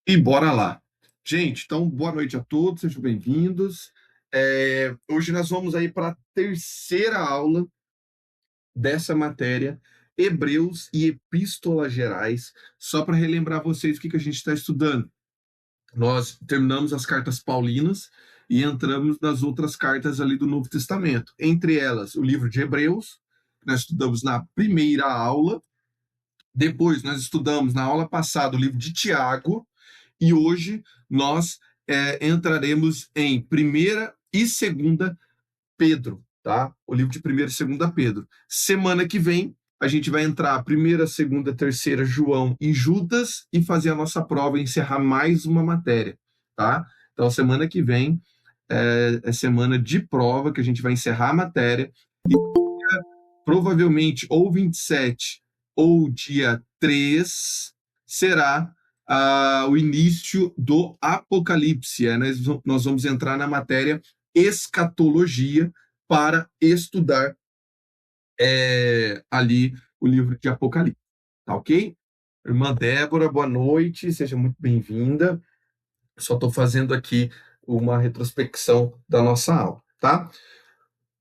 E bora lá. Gente, então, boa noite a todos, sejam bem-vindos. Hoje nós vamos aí para a terceira aula dessa matéria, Hebreus e Epístolas Gerais. Só para relembrar vocês o que a gente está estudando. Nós terminamos as cartas paulinas e entramos nas outras cartas ali do Novo Testamento. Entre elas, o livro de Hebreus, que nós estudamos na primeira aula. Depois, nós estudamos na aula passada o livro de Tiago. E hoje nós entraremos em primeira e segunda Pedro, tá? O livro de primeira e segunda Pedro. Semana que vem a gente vai entrar primeira, segunda, terceira João e Judas e fazer a nossa prova e encerrar mais uma matéria, tá? Então semana que vem é semana de prova que a gente vai encerrar a matéria e provavelmente ou 27 ou dia 3 será o início do Apocalipse. Nós vamos entrar na matéria escatologia para estudar ali o livro de Apocalipse. Tá ok? Irmã Débora, boa noite, seja muito bem-vinda. Só estou fazendo aqui uma retrospecção da nossa aula, tá?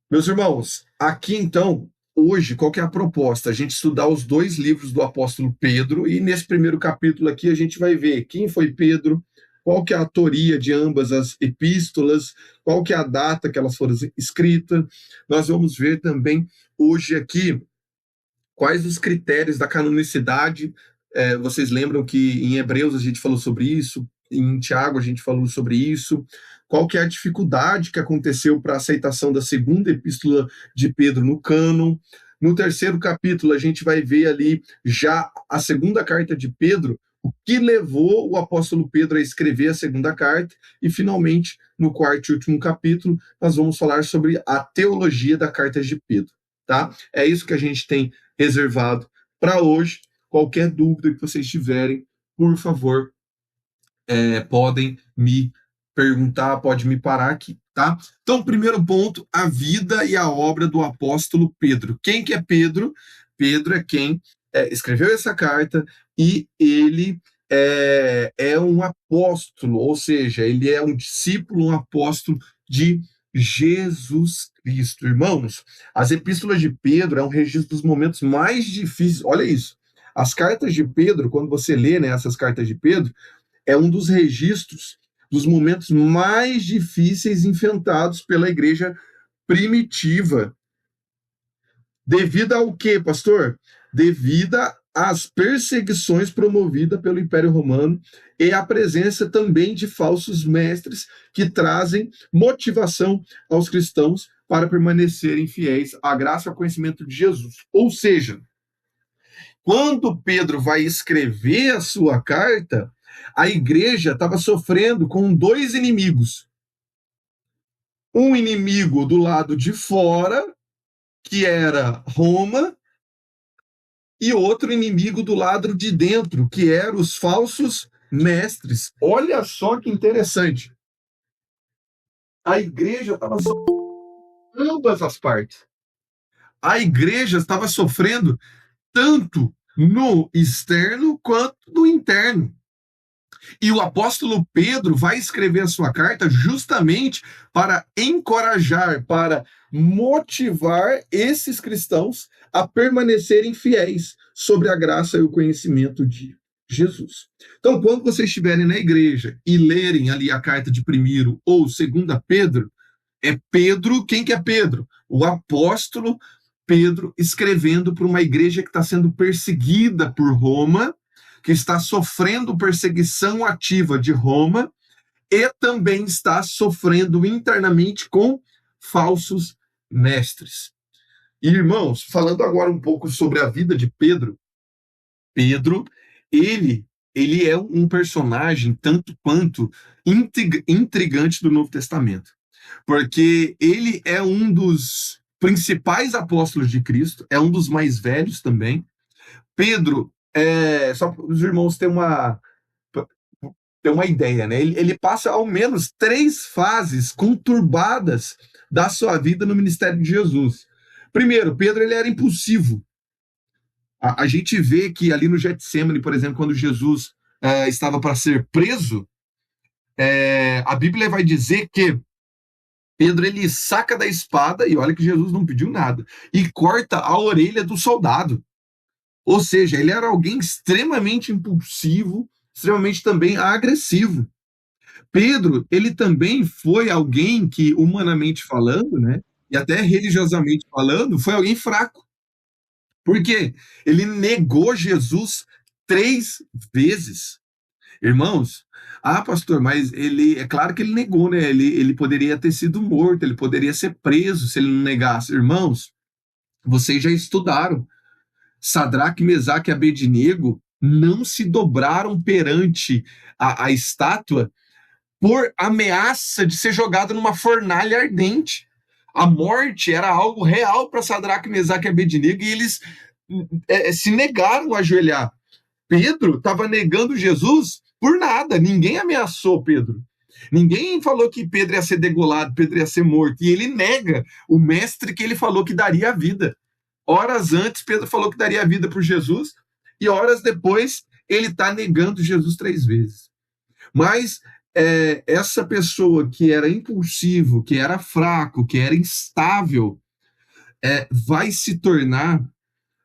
Meus irmãos, aqui então, hoje, qual que é a proposta? A gente estudar os dois livros do apóstolo Pedro, e nesse primeiro capítulo aqui a gente vai ver quem foi Pedro, qual que é a autoria de ambas as epístolas, qual que é a data que elas foram escritas. Nós vamos ver também hoje aqui quais os critérios da canonicidade. Vocês lembram que em Hebreus a gente falou sobre isso, em Tiago a gente falou sobre isso. Qual que é a dificuldade que aconteceu para a aceitação da segunda epístola de Pedro no cânon? No terceiro capítulo a gente vai ver ali já a segunda carta de Pedro, o que levou o apóstolo Pedro a escrever a segunda carta, e finalmente, no quarto e último capítulo, nós vamos falar sobre a teologia da carta de Pedro, tá? É isso que a gente tem reservado para hoje. Qualquer dúvida que vocês tiverem, por favor, podem me perguntar, pode me parar aqui, tá? Então, primeiro ponto, a vida e a obra do apóstolo Pedro. Quem que é Pedro? Pedro é quem escreveu essa carta, e ele é um apóstolo, ou seja, ele é um discípulo, um apóstolo de Jesus Cristo. Irmãos, as epístolas de Pedro é um registro dos momentos mais difíceis. Olha isso. As cartas de Pedro, quando você lê, né, essas cartas de Pedro, é um dos registros dos momentos mais difíceis enfrentados pela igreja primitiva. Devido ao quê, pastor? Devido às perseguições promovidas pelo Império Romano e a presença também de falsos mestres que trazem motivação aos cristãos para permanecerem fiéis à graça e ao conhecimento de Jesus. Ou seja, quando Pedro vai escrever a sua carta, a igreja estava sofrendo com dois inimigos. Um inimigo do lado de fora, que era Roma, e outro inimigo do lado de dentro, que eram os falsos mestres. Olha só que interessante. A igreja estava sofrendo ambas as partes. A igreja estava sofrendo tanto no externo quanto no interno. E o apóstolo Pedro vai escrever a sua carta justamente para encorajar, para motivar esses cristãos a permanecerem fiéis sobre a graça e o conhecimento de Jesus. Então, quando vocês estiverem na igreja e lerem ali a carta de primeiro ou segunda Pedro, é Pedro, quem que é Pedro? O apóstolo Pedro escrevendo para uma igreja que está sendo perseguida por Roma, que está sofrendo perseguição ativa de Roma e também está sofrendo internamente com falsos mestres. E, irmãos, falando agora um pouco sobre a vida de Pedro, Pedro, ele é um personagem tanto quanto intrigante do Novo Testamento, porque ele é um dos principais apóstolos de Cristo, é um dos mais velhos também. Pedro, só para os irmãos ter uma ideia, né? Ele passa ao menos 3 fases conturbadas da sua vida no ministério de Jesus. Primeiro, Pedro ele era impulsivo. A gente vê que ali no Getsemane, por exemplo, quando Jesus estava para ser preso, a Bíblia vai dizer que Pedro ele saca da espada, e olha que Jesus não pediu nada, e corta a orelha do soldado. Ou seja, ele era alguém extremamente impulsivo, extremamente também agressivo. Pedro, ele também foi alguém que, humanamente falando, né, e até religiosamente falando, foi alguém fraco. Por quê? Ele negou Jesus 3 vezes. Irmãos, pastor, mas ele, é claro que ele negou, né? Ele poderia ter sido morto, ele poderia ser preso se ele não negasse. Irmãos, vocês já estudaram. Sadraque, Mesaque e Abednego não se dobraram perante a estátua por ameaça de ser jogado numa fornalha ardente. A morte era algo real para Sadraque, Mesaque e Abednego, e eles se negaram a ajoelhar. Pedro estava negando Jesus por nada, ninguém ameaçou Pedro. Ninguém falou que Pedro ia ser degolado, Pedro ia ser morto, e ele nega o mestre que ele falou que daria a vida. Horas antes, Pedro falou que daria a vida por Jesus, e horas depois, ele está negando Jesus 3 vezes. Mas essa pessoa que era impulsivo, que era fraco, que era instável, vai se tornar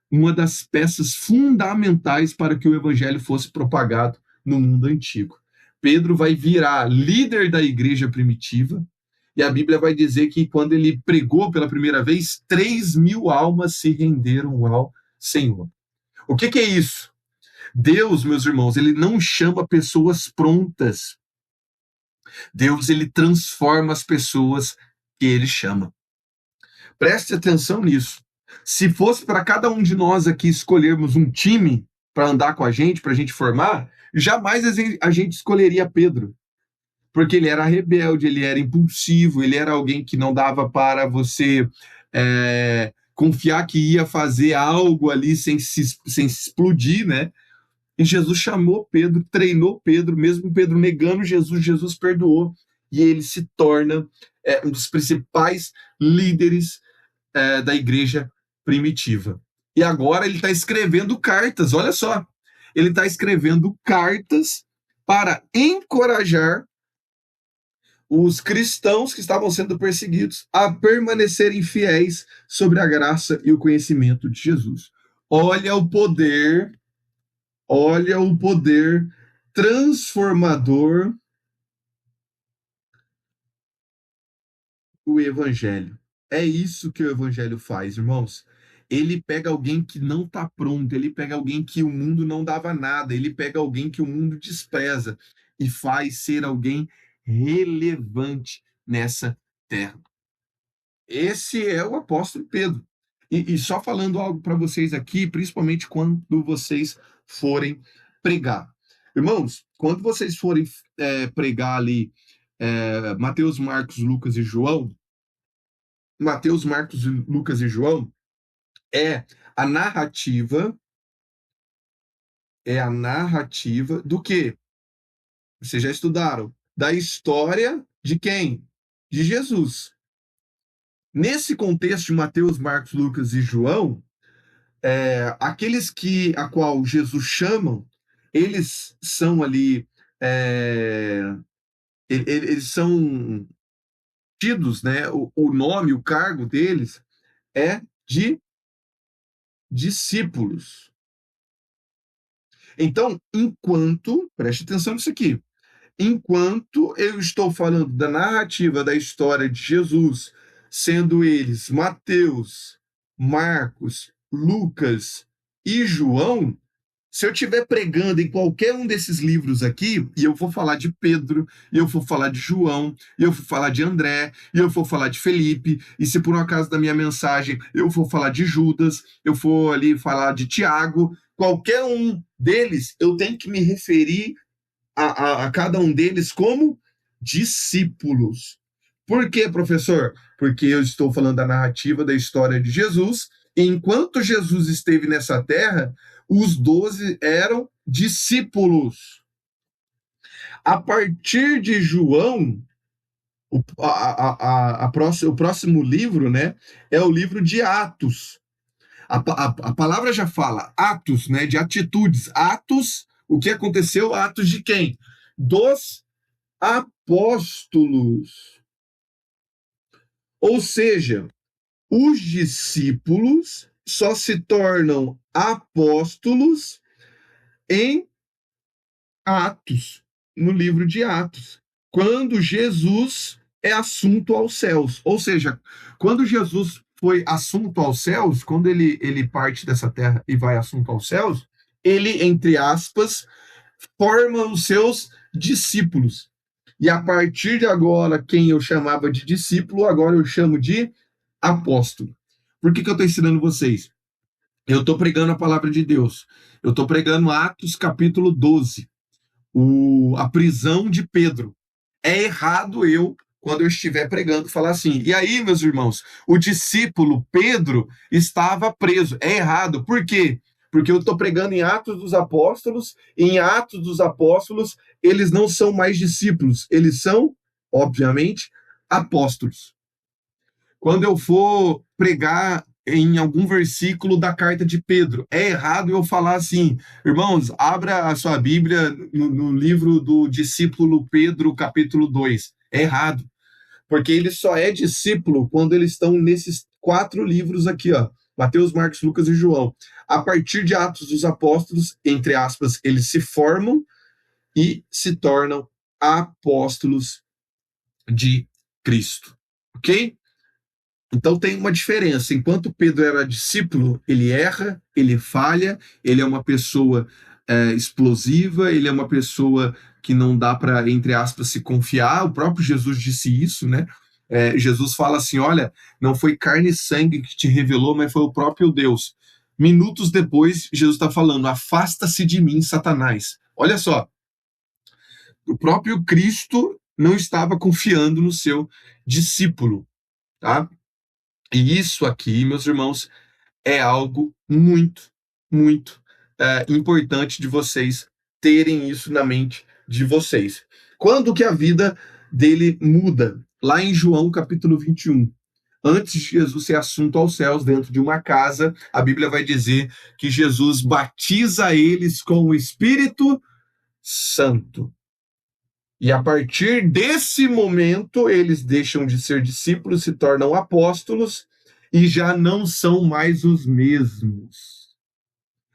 uma das peças fundamentais para que o evangelho fosse propagado no mundo antigo. Pedro vai virar líder da igreja primitiva, e a Bíblia vai dizer que quando ele pregou pela primeira vez, 3.000 almas se renderam ao Senhor. O que é isso? Deus, meus irmãos, ele não chama pessoas prontas. Deus, ele transforma as pessoas que ele chama. Preste atenção nisso. Se fosse para cada um de nós aqui escolhermos um time para andar com a gente, para a gente formar, jamais a gente escolheria Pedro. Porque ele era rebelde, ele era impulsivo, ele era alguém que não dava para você confiar que ia fazer algo ali sem se explodir, né? E Jesus chamou Pedro, treinou Pedro, mesmo Pedro negando Jesus, Jesus perdoou, e ele se torna um dos principais líderes da igreja primitiva. E agora ele está escrevendo cartas, olha só, ele está escrevendo cartas para encorajar os cristãos que estavam sendo perseguidos a permanecerem fiéis sobre a graça e o conhecimento de Jesus. Olha o poder transformador do evangelho. É isso que o evangelho faz, irmãos. Ele pega alguém que não está pronto, ele pega alguém que o mundo não dava nada, ele pega alguém que o mundo despreza e faz ser alguém relevante nessa terra. Esse é o apóstolo Pedro. E só falando algo para vocês aqui, principalmente quando vocês forem pregar. Irmãos, quando vocês forem pregar ali Mateus, Marcos, Lucas e João, Mateus, Marcos, Lucas e João é a narrativa do quê? Vocês já estudaram? Da história de quem? De Jesus. Nesse contexto de Mateus, Marcos, Lucas e João, aqueles a qual Jesus chama, eles são ali, eles são tidos, né? O nome, o cargo deles é de discípulos. Então, preste atenção nisso aqui, enquanto eu estou falando da narrativa da história de Jesus, sendo eles Mateus, Marcos, Lucas e João, se eu estiver pregando em qualquer um desses livros aqui, e eu vou falar de Pedro, e eu vou falar de João, e eu vou falar de André, e eu vou falar de Felipe, e se por um acaso da minha mensagem eu vou falar de Judas, eu vou ali falar de Tiago, qualquer um deles, eu tenho que me referir a cada um deles como discípulos. Por quê, professor? Porque eu estou falando da narrativa da história de Jesus. Enquanto Jesus esteve nessa terra, os 12 eram discípulos. A partir de João, o próximo livro, né, é o livro de Atos. A palavra já fala Atos, né, de atitudes. Atos O que aconteceu? Atos de quem? Dos apóstolos. Ou seja, os discípulos só se tornam apóstolos em Atos, no livro de Atos, quando Jesus é assunto aos céus. Ou seja, quando Jesus foi assunto aos céus, quando ele parte dessa terra e vai assunto aos céus, ele, entre aspas, forma os seus discípulos. E a partir de agora, quem eu chamava de discípulo, agora eu chamo de apóstolo. Por que eu estou ensinando vocês? Eu estou pregando a palavra de Deus. Eu estou pregando Atos capítulo 12, a prisão de Pedro. É errado eu, quando eu estiver pregando, falar assim: e aí, meus irmãos, o discípulo Pedro estava preso. É errado. Por quê? Porque eu estou pregando em Atos dos Apóstolos, e em Atos dos Apóstolos, eles não são mais discípulos, eles são, obviamente, apóstolos. Quando eu for pregar em algum versículo da carta de Pedro, é errado eu falar assim: irmãos, abra a sua Bíblia no livro do discípulo Pedro, capítulo 2. É errado, porque ele só é discípulo quando eles estão nesses 4 livros aqui, ó: Mateus, Marcos, Lucas e João. A partir de Atos dos Apóstolos, entre aspas, eles se formam e se tornam apóstolos de Cristo. Ok? Então tem uma diferença. Enquanto Pedro era discípulo, ele erra, ele falha, ele é uma pessoa explosiva, ele é uma pessoa que não dá para, entre aspas, se confiar. O próprio Jesus disse isso, né? Jesus fala assim: olha, não foi carne e sangue que te revelou, mas foi o próprio Deus. Minutos depois, Jesus está falando: afasta-se de mim, Satanás. Olha só, o próprio Cristo não estava confiando no seu discípulo, tá? E isso aqui, meus irmãos, é algo muito, muito importante de vocês terem isso na mente de vocês. Quando que a vida dele muda? Lá em João capítulo 21. Antes de Jesus ser assunto aos céus, dentro de uma casa, a Bíblia vai dizer que Jesus batiza eles com o Espírito Santo. E a partir desse momento, eles deixam de ser discípulos, se tornam apóstolos e já não são mais os mesmos.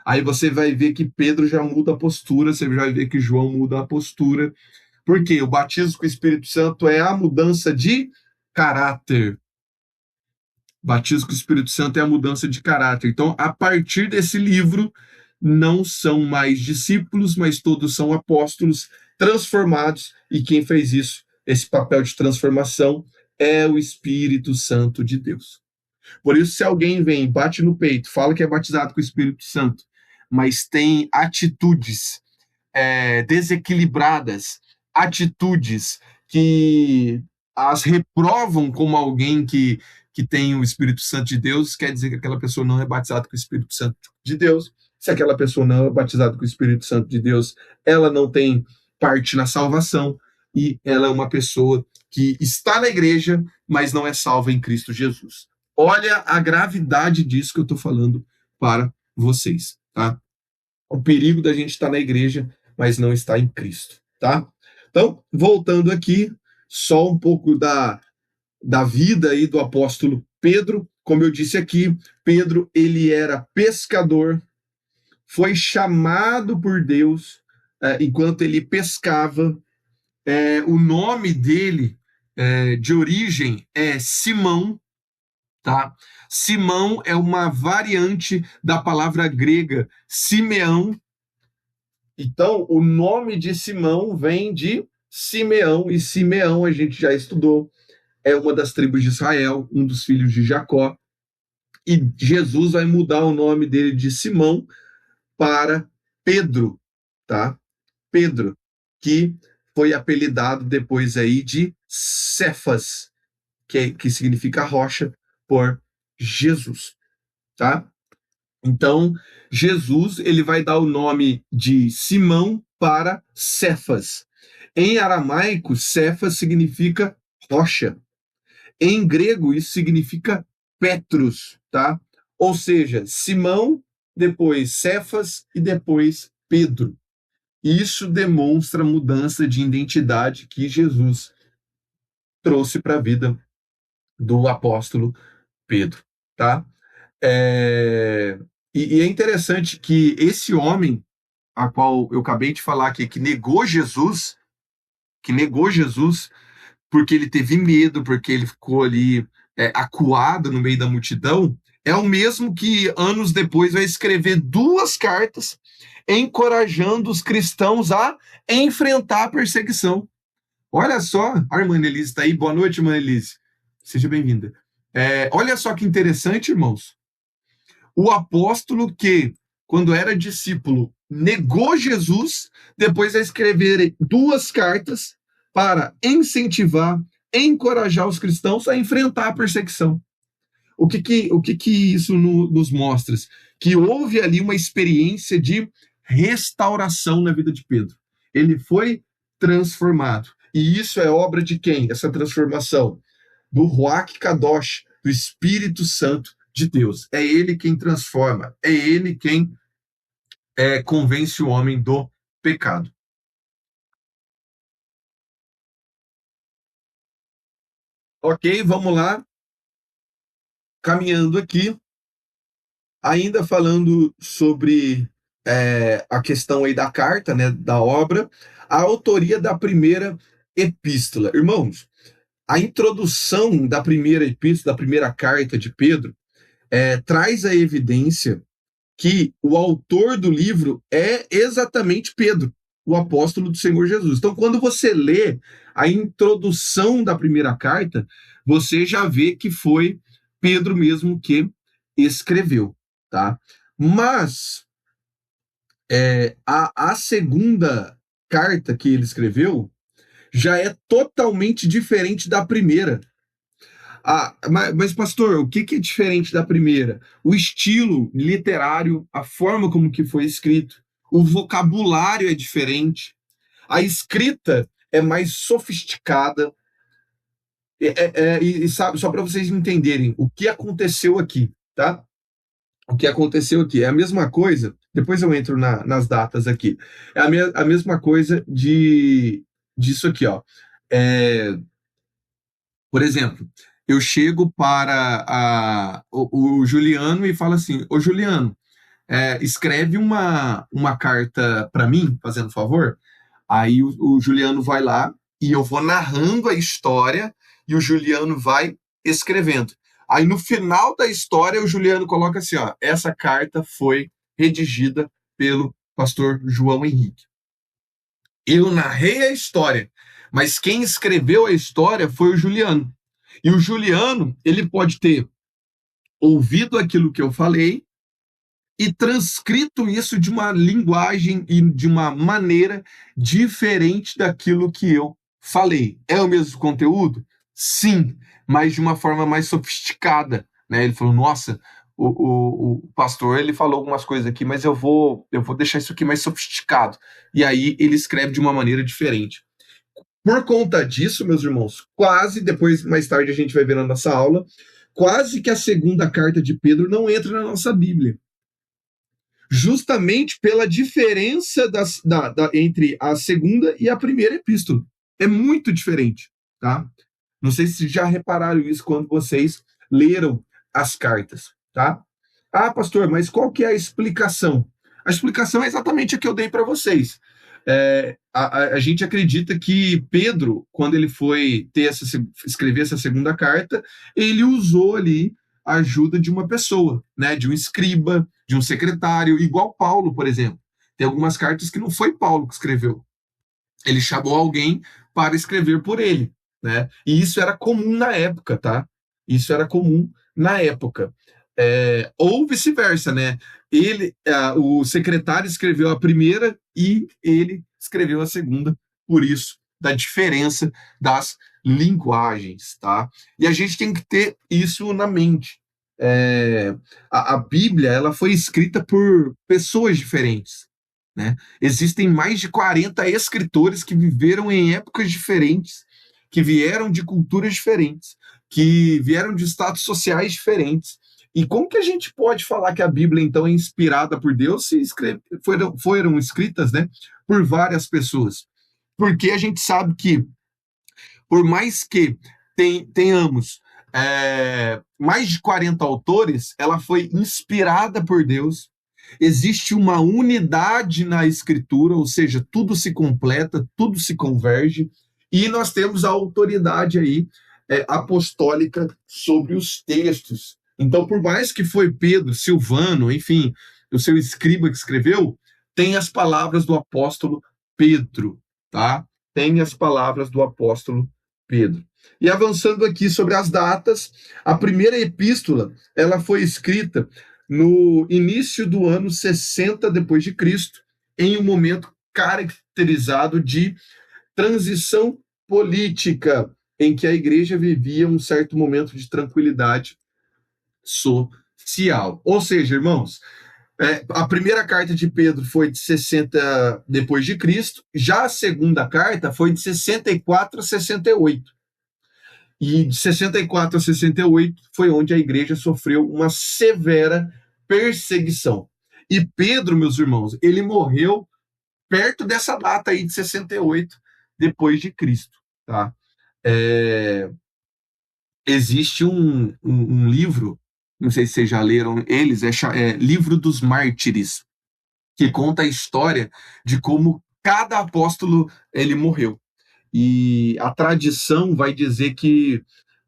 Aí você vai ver que Pedro já muda a postura, você vai ver que João muda a postura. Por quê? O batismo com o Espírito Santo é a mudança de caráter. O batismo com o Espírito Santo é a mudança de caráter. Então, a partir desse livro, não são mais discípulos, mas todos são apóstolos transformados, e quem fez isso, esse papel de transformação, é o Espírito Santo de Deus. Por isso, se alguém vem, bate no peito, fala que é batizado com o Espírito Santo, mas tem atitudes desequilibradas, atitudes que as reprovam como alguém que tem o Espírito Santo de Deus, quer dizer que aquela pessoa não é batizada com o Espírito Santo de Deus. Se aquela pessoa não é batizada com o Espírito Santo de Deus, ela não tem parte na salvação, e ela é uma pessoa que está na igreja, mas não é salva em Cristo Jesus. Olha a gravidade disso que eu estou falando para vocês, tá? O perigo da gente estar na igreja, mas não estar em Cristo, tá? Então, voltando aqui, só um pouco da vida aí do apóstolo Pedro. Como eu disse aqui, Pedro, ele era pescador, foi chamado por Deus enquanto ele pescava. O nome dele, de origem, é Simão, tá? Simão é uma variante da palavra grega Simeão. Então, o nome de Simão vem de Simeão, e Simeão, a gente já estudou, é uma das tribos de Israel, um dos filhos de Jacó. E Jesus vai mudar o nome dele de Simão para Pedro, tá? Pedro, que foi apelidado depois aí de Cefas, que significa rocha, por Jesus, tá? Então, Jesus, ele vai dar o nome de Simão para Cefas. Em aramaico, Cefas significa rocha. Em grego, isso significa Petros, tá? Ou seja, Simão, depois Cefas e depois Pedro. Isso demonstra a mudança de identidade que Jesus trouxe para a vida do apóstolo Pedro, tá? É, e é interessante que esse homem, a qual eu acabei de falar aqui, que negou Jesus, porque ele teve medo, porque ele ficou ali acuado no meio da multidão, é o mesmo que anos depois vai escrever duas cartas encorajando os cristãos a enfrentar a perseguição. Olha só, a irmã Elise está aí. Boa noite, irmã Elise. Seja bem-vinda. Olha só que interessante, irmãos. O apóstolo que, quando era discípulo, negou Jesus, depois vai escrever duas cartas para incentivar, encorajar os cristãos a enfrentar a perseguição. O que isso nos mostra? Que houve ali uma experiência de restauração na vida de Pedro. Ele foi transformado. E isso é obra de quem? Essa transformação? Do Ruach Kadosh, do Espírito Santo de Deus. É ele quem transforma. É ele quem convence o homem do pecado. Ok, vamos lá. Caminhando aqui, ainda falando sobre a questão aí da carta, né, da obra, a autoria da primeira epístola. Irmãos, a introdução da primeira epístola, da primeira carta de Pedro, traz a evidência que o autor do livro é exatamente Pedro, o apóstolo do Senhor Jesus. Então, quando você lê a introdução da primeira carta, você já vê que foi Pedro mesmo que escreveu, tá? Mas a segunda carta que ele escreveu já é totalmente diferente da primeira. Mas, pastor, o que é diferente da primeira? O estilo literário, a forma como que foi escrito, o vocabulário é diferente, a escrita é mais sofisticada. E sabe, só para vocês entenderem o que aconteceu aqui, tá? O que aconteceu aqui é a mesma coisa. Depois eu entro nas datas aqui. É a mesma coisa disso aqui, ó. É, por exemplo, eu chego para o Juliano e falo assim: Ô Juliano, escreve uma carta para mim, fazendo favor. Aí o Juliano vai lá e eu vou narrando a história e o Juliano vai escrevendo. Aí no final da história o Juliano coloca assim: ó, essa carta foi redigida pelo pastor João Henrique. Eu narrei a história, mas quem escreveu a história foi o Juliano. E o Juliano, ele pode ter ouvido aquilo que eu falei e transcrito isso de uma linguagem e de uma maneira diferente daquilo que eu falei. É o mesmo conteúdo? Sim, mas de uma forma mais sofisticada, né? Ele falou: nossa, o pastor ele falou algumas coisas aqui, mas eu vou deixar isso aqui mais sofisticado. E aí ele escreve de uma maneira diferente. Por conta disso, meus irmãos, quase, depois, mais tarde, a gente vai ver na nossa aula, quase que a segunda carta de Pedro não entra na nossa Bíblia. Justamente pela diferença entre a segunda e a primeira epístola. É muito diferente, tá? Não sei se já repararam isso quando vocês leram as cartas, tá? Ah, pastor, mas qual que é a explicação? A explicação é exatamente a que eu dei para vocês. A gente acredita que Pedro, quando ele foi escrever essa segunda carta, ele usou ali a ajuda de uma pessoa, né? De um escriba, de um secretário, igual Paulo, por exemplo. Tem algumas cartas que não foi Paulo que escreveu. Ele chamou alguém para escrever por ele, né? E isso era comum na época, tá? Isso era comum na época. Ou vice-versa, né? O secretário escreveu a primeira e ele escreveu a segunda, por isso da diferença das linguagens, tá? E a gente tem que ter isso na mente. A Bíblia ela foi escrita por pessoas diferentes, né? Existem mais de 40 escritores que viveram em épocas diferentes, que vieram de culturas diferentes, que vieram de status sociais diferentes. E como que a gente pode falar que a Bíblia, então, é inspirada por Deus se foram escritas, né, por várias pessoas. Porque a gente sabe que, por mais que tenhamos mais de 40 autores, ela foi inspirada por Deus. Existe uma unidade na escritura, ou seja, tudo se completa, tudo se converge, e nós temos a autoridade aí apostólica sobre os textos. Então, por mais que foi Pedro, Silvano, enfim, o seu escriba que escreveu, tem as palavras do apóstolo Pedro, tá? Tem as palavras do apóstolo Pedro. E avançando aqui sobre as datas, a primeira epístola, ela foi escrita no início do ano 60 depois de Cristo, em um momento caracterizado de transição política, em que a igreja vivia um certo momento de tranquilidade social. Ou seja, irmãos, a primeira carta de Pedro foi de 60 depois de Cristo, já a segunda carta foi de 64 a 68. E de 64 a 68 foi onde a igreja sofreu uma severa perseguição. E Pedro, meus irmãos, ele morreu perto dessa data aí de 68 depois de Cristo, tá? Existe um livro, não sei se vocês já leram eles, Livro dos Mártires, que conta a história de como cada apóstolo ele morreu. E a tradição vai dizer que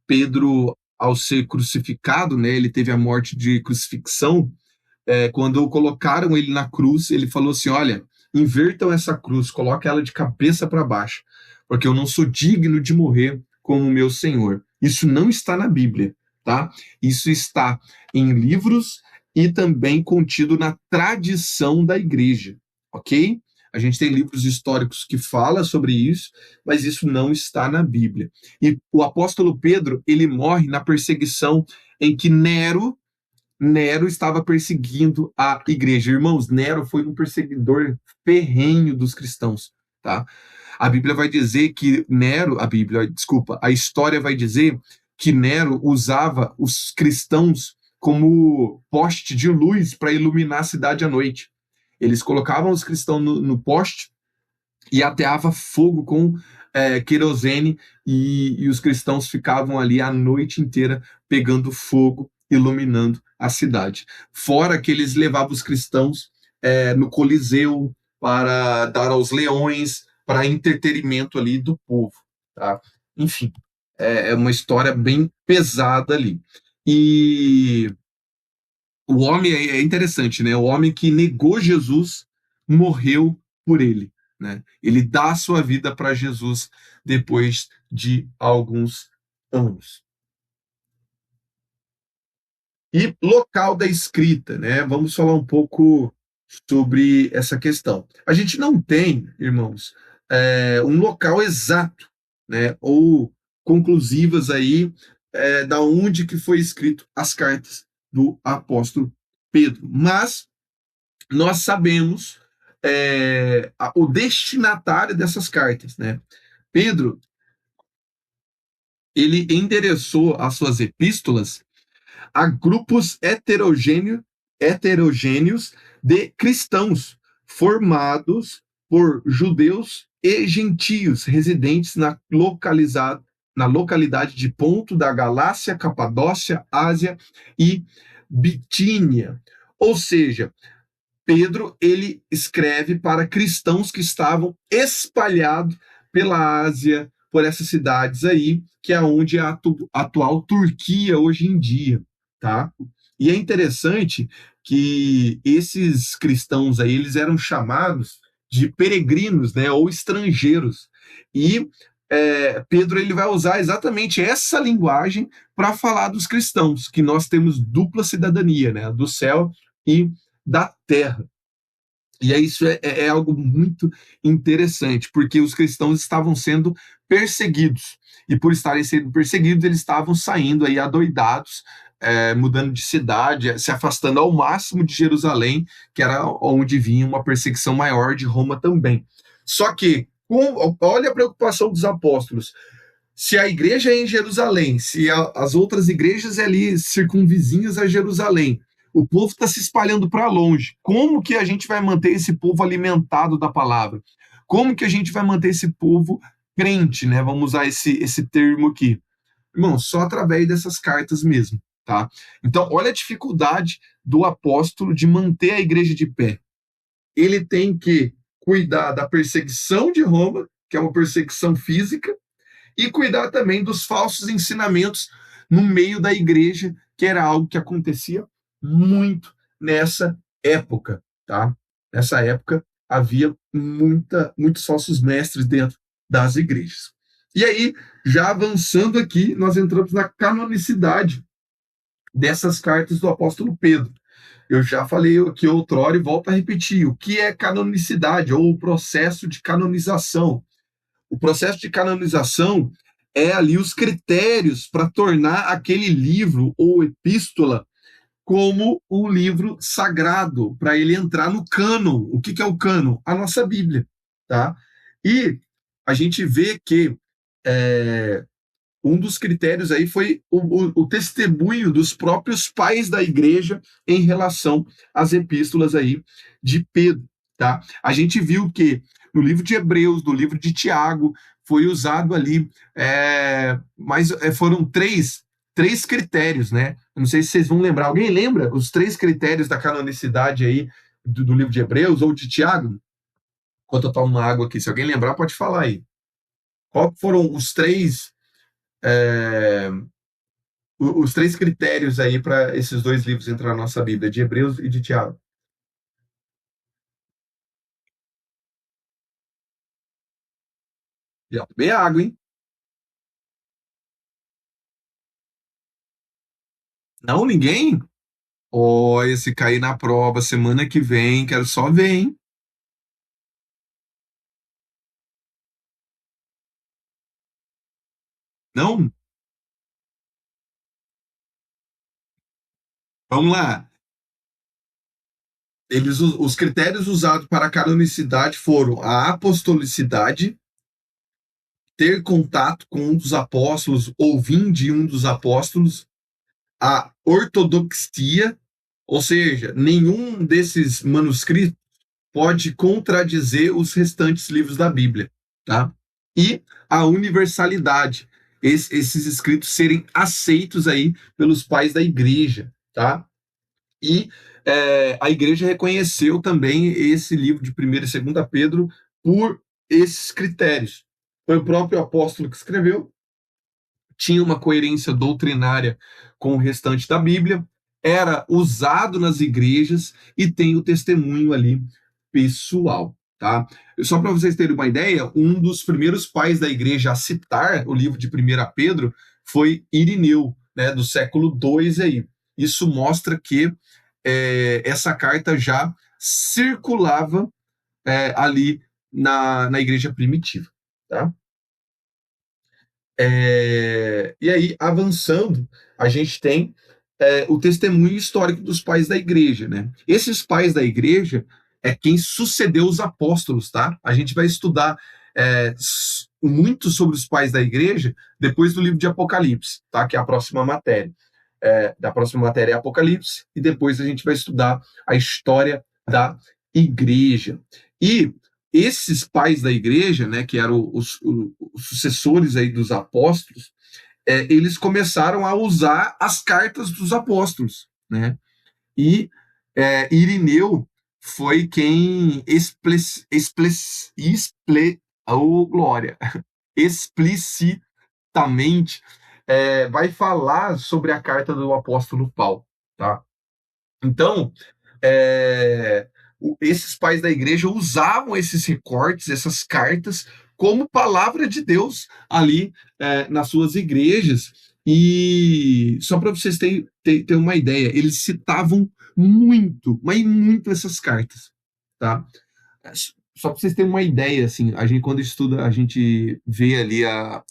Pedro, ao ser crucificado, né, ele teve a morte de crucifixão. Quando colocaram ele na cruz, ele falou assim: olha, invertam essa cruz, coloquem ela de cabeça para baixo, porque eu não sou digno de morrer como meu Senhor. Isso não está na Bíblia, tá? Isso está em livros e também contido na tradição da igreja, ok? A gente tem livros históricos que falam sobre isso, mas isso não está na Bíblia. E o apóstolo Pedro, ele morre na perseguição em que Nero estava perseguindo a igreja. Irmãos, Nero foi um perseguidor ferrenho dos cristãos, tá? A Bíblia vai dizer que a história vai dizer que Nero usava os cristãos como poste de luz para iluminar a cidade à noite. Eles colocavam os cristãos no poste e ateava fogo com querosene, e os cristãos ficavam ali a noite inteira pegando fogo, iluminando a cidade. Fora que eles levavam os cristãos no Coliseu para dar aos leões, para entretenimento ali do povo, tá? Enfim, é uma história bem pesada ali. E o homem é interessante, né? O homem que negou Jesus morreu por ele, né? Ele dá a sua vida para Jesus depois de alguns anos. E local da escrita, né? Vamos falar um pouco sobre essa questão. A gente não tem, irmãos, um local exato, né? Ou conclusivas aí da onde que foi escrito as cartas do apóstolo Pedro. Mas nós sabemos o destinatário dessas cartas, né? Pedro, ele endereçou as suas epístolas a grupos heterogêneos de cristãos formados por judeus e gentios residentes na localidade de Ponto da Galácia, Capadócia, Ásia e Bitínia. Ou seja, Pedro, ele escreve para cristãos que estavam espalhados pela Ásia, por essas cidades aí, que é onde é a atual Turquia hoje em dia, tá? E é interessante que esses cristãos aí, eles eram chamados de peregrinos, né, ou estrangeiros. E Pedro, ele vai usar exatamente essa linguagem para falar dos cristãos, que nós temos dupla cidadania, né, do céu e da terra. E isso é algo muito interessante, porque os cristãos estavam sendo perseguidos. E por estarem sendo perseguidos, eles estavam saindo aí adoidados, mudando de cidade, se afastando ao máximo de Jerusalém, que era onde vinha uma perseguição maior de Roma também. Só que, olha a preocupação dos apóstolos. Se a igreja é em Jerusalém, se as outras igrejas ali circunvizinhas a Jerusalém, O povo está se espalhando para longe. Como que a gente vai manter esse povo alimentado da palavra? Como que a gente vai manter esse povo crente, né? Vamos usar esse termo aqui. Irmão, só através dessas cartas mesmo, tá? Então, olha a dificuldade do apóstolo de manter a igreja de pé. Ele tem que cuidar da perseguição de Roma, que é uma perseguição física, e cuidar também dos falsos ensinamentos no meio da igreja, que era algo que acontecia muito nessa época, tá? Nessa época havia muitos falsos mestres dentro das igrejas. E aí, já avançando aqui, nós entramos na canonicidade dessas cartas do apóstolo Pedro. Eu já falei aqui outrora e volto a repetir. O que é canonicidade ou o processo de canonização? O processo de canonização é ali os critérios para tornar aquele livro ou epístola como um livro sagrado, para ele entrar no cânon. O que é o cânon? A nossa Bíblia, tá? E a gente vê que um dos critérios aí foi o testemunho dos próprios pais da igreja em relação às epístolas aí de Pedro, tá? A gente viu que no livro de Hebreus, no livro de Tiago, foi usado ali, foram três critérios, né? Eu não sei se vocês vão lembrar. Alguém lembra os três critérios da canonicidade aí do livro de Hebreus ou de Tiago? Enquanto eu tomo uma água aqui, se alguém lembrar, pode falar aí. Qual foram é, os três critérios aí para esses dois livros entrar na nossa Bíblia, de Hebreus e de Tiago? Já tomei água, hein? Não, ninguém? Ó, esse cair na prova semana que vem, quero só ver, hein? Não? Vamos lá. Os critérios usados para a canonicidade foram a apostolicidade, ter contato com um dos apóstolos ou vir de um dos apóstolos, a ortodoxia, ou seja, nenhum desses manuscritos pode contradizer os restantes livros da Bíblia, tá? E a universalidade, esses escritos serem aceitos aí pelos pais da igreja, tá? E a igreja reconheceu também esse livro de 1º e 2º Pedro por esses critérios. Foi o próprio apóstolo que escreveu, tinha uma coerência doutrinária com o restante da Bíblia, era usado nas igrejas e tem o testemunho ali pessoal, tá? Só para vocês terem uma ideia, um dos primeiros pais da igreja a citar o livro de 1ª Pedro foi Irineu, né, do século II aí. Isso mostra que essa carta já circulava ali na igreja primitiva, tá? E aí, avançando, a gente tem o testemunho histórico dos pais da igreja, né? Esses pais da igreja é quem sucedeu os apóstolos, tá? A gente vai estudar muito sobre os pais da igreja depois do livro de Apocalipse, tá? Que é a próxima matéria. Da próxima matéria é Apocalipse, e depois a gente vai estudar a história da igreja. E esses pais da igreja, né, que eram os sucessores aí dos apóstolos, eles começaram a usar as cartas dos apóstolos, né? E Irineu foi quem glória, explicitamente vai falar sobre a carta do apóstolo Paulo, tá? Então, é, esses pais da igreja usavam esses recortes, essas cartas, como palavra de Deus ali nas suas igrejas. E só para vocês terem uma ideia, eles citavam muito, mas muito essas cartas, tá? Só para vocês terem uma ideia, assim, a gente quando estuda, a gente vê ali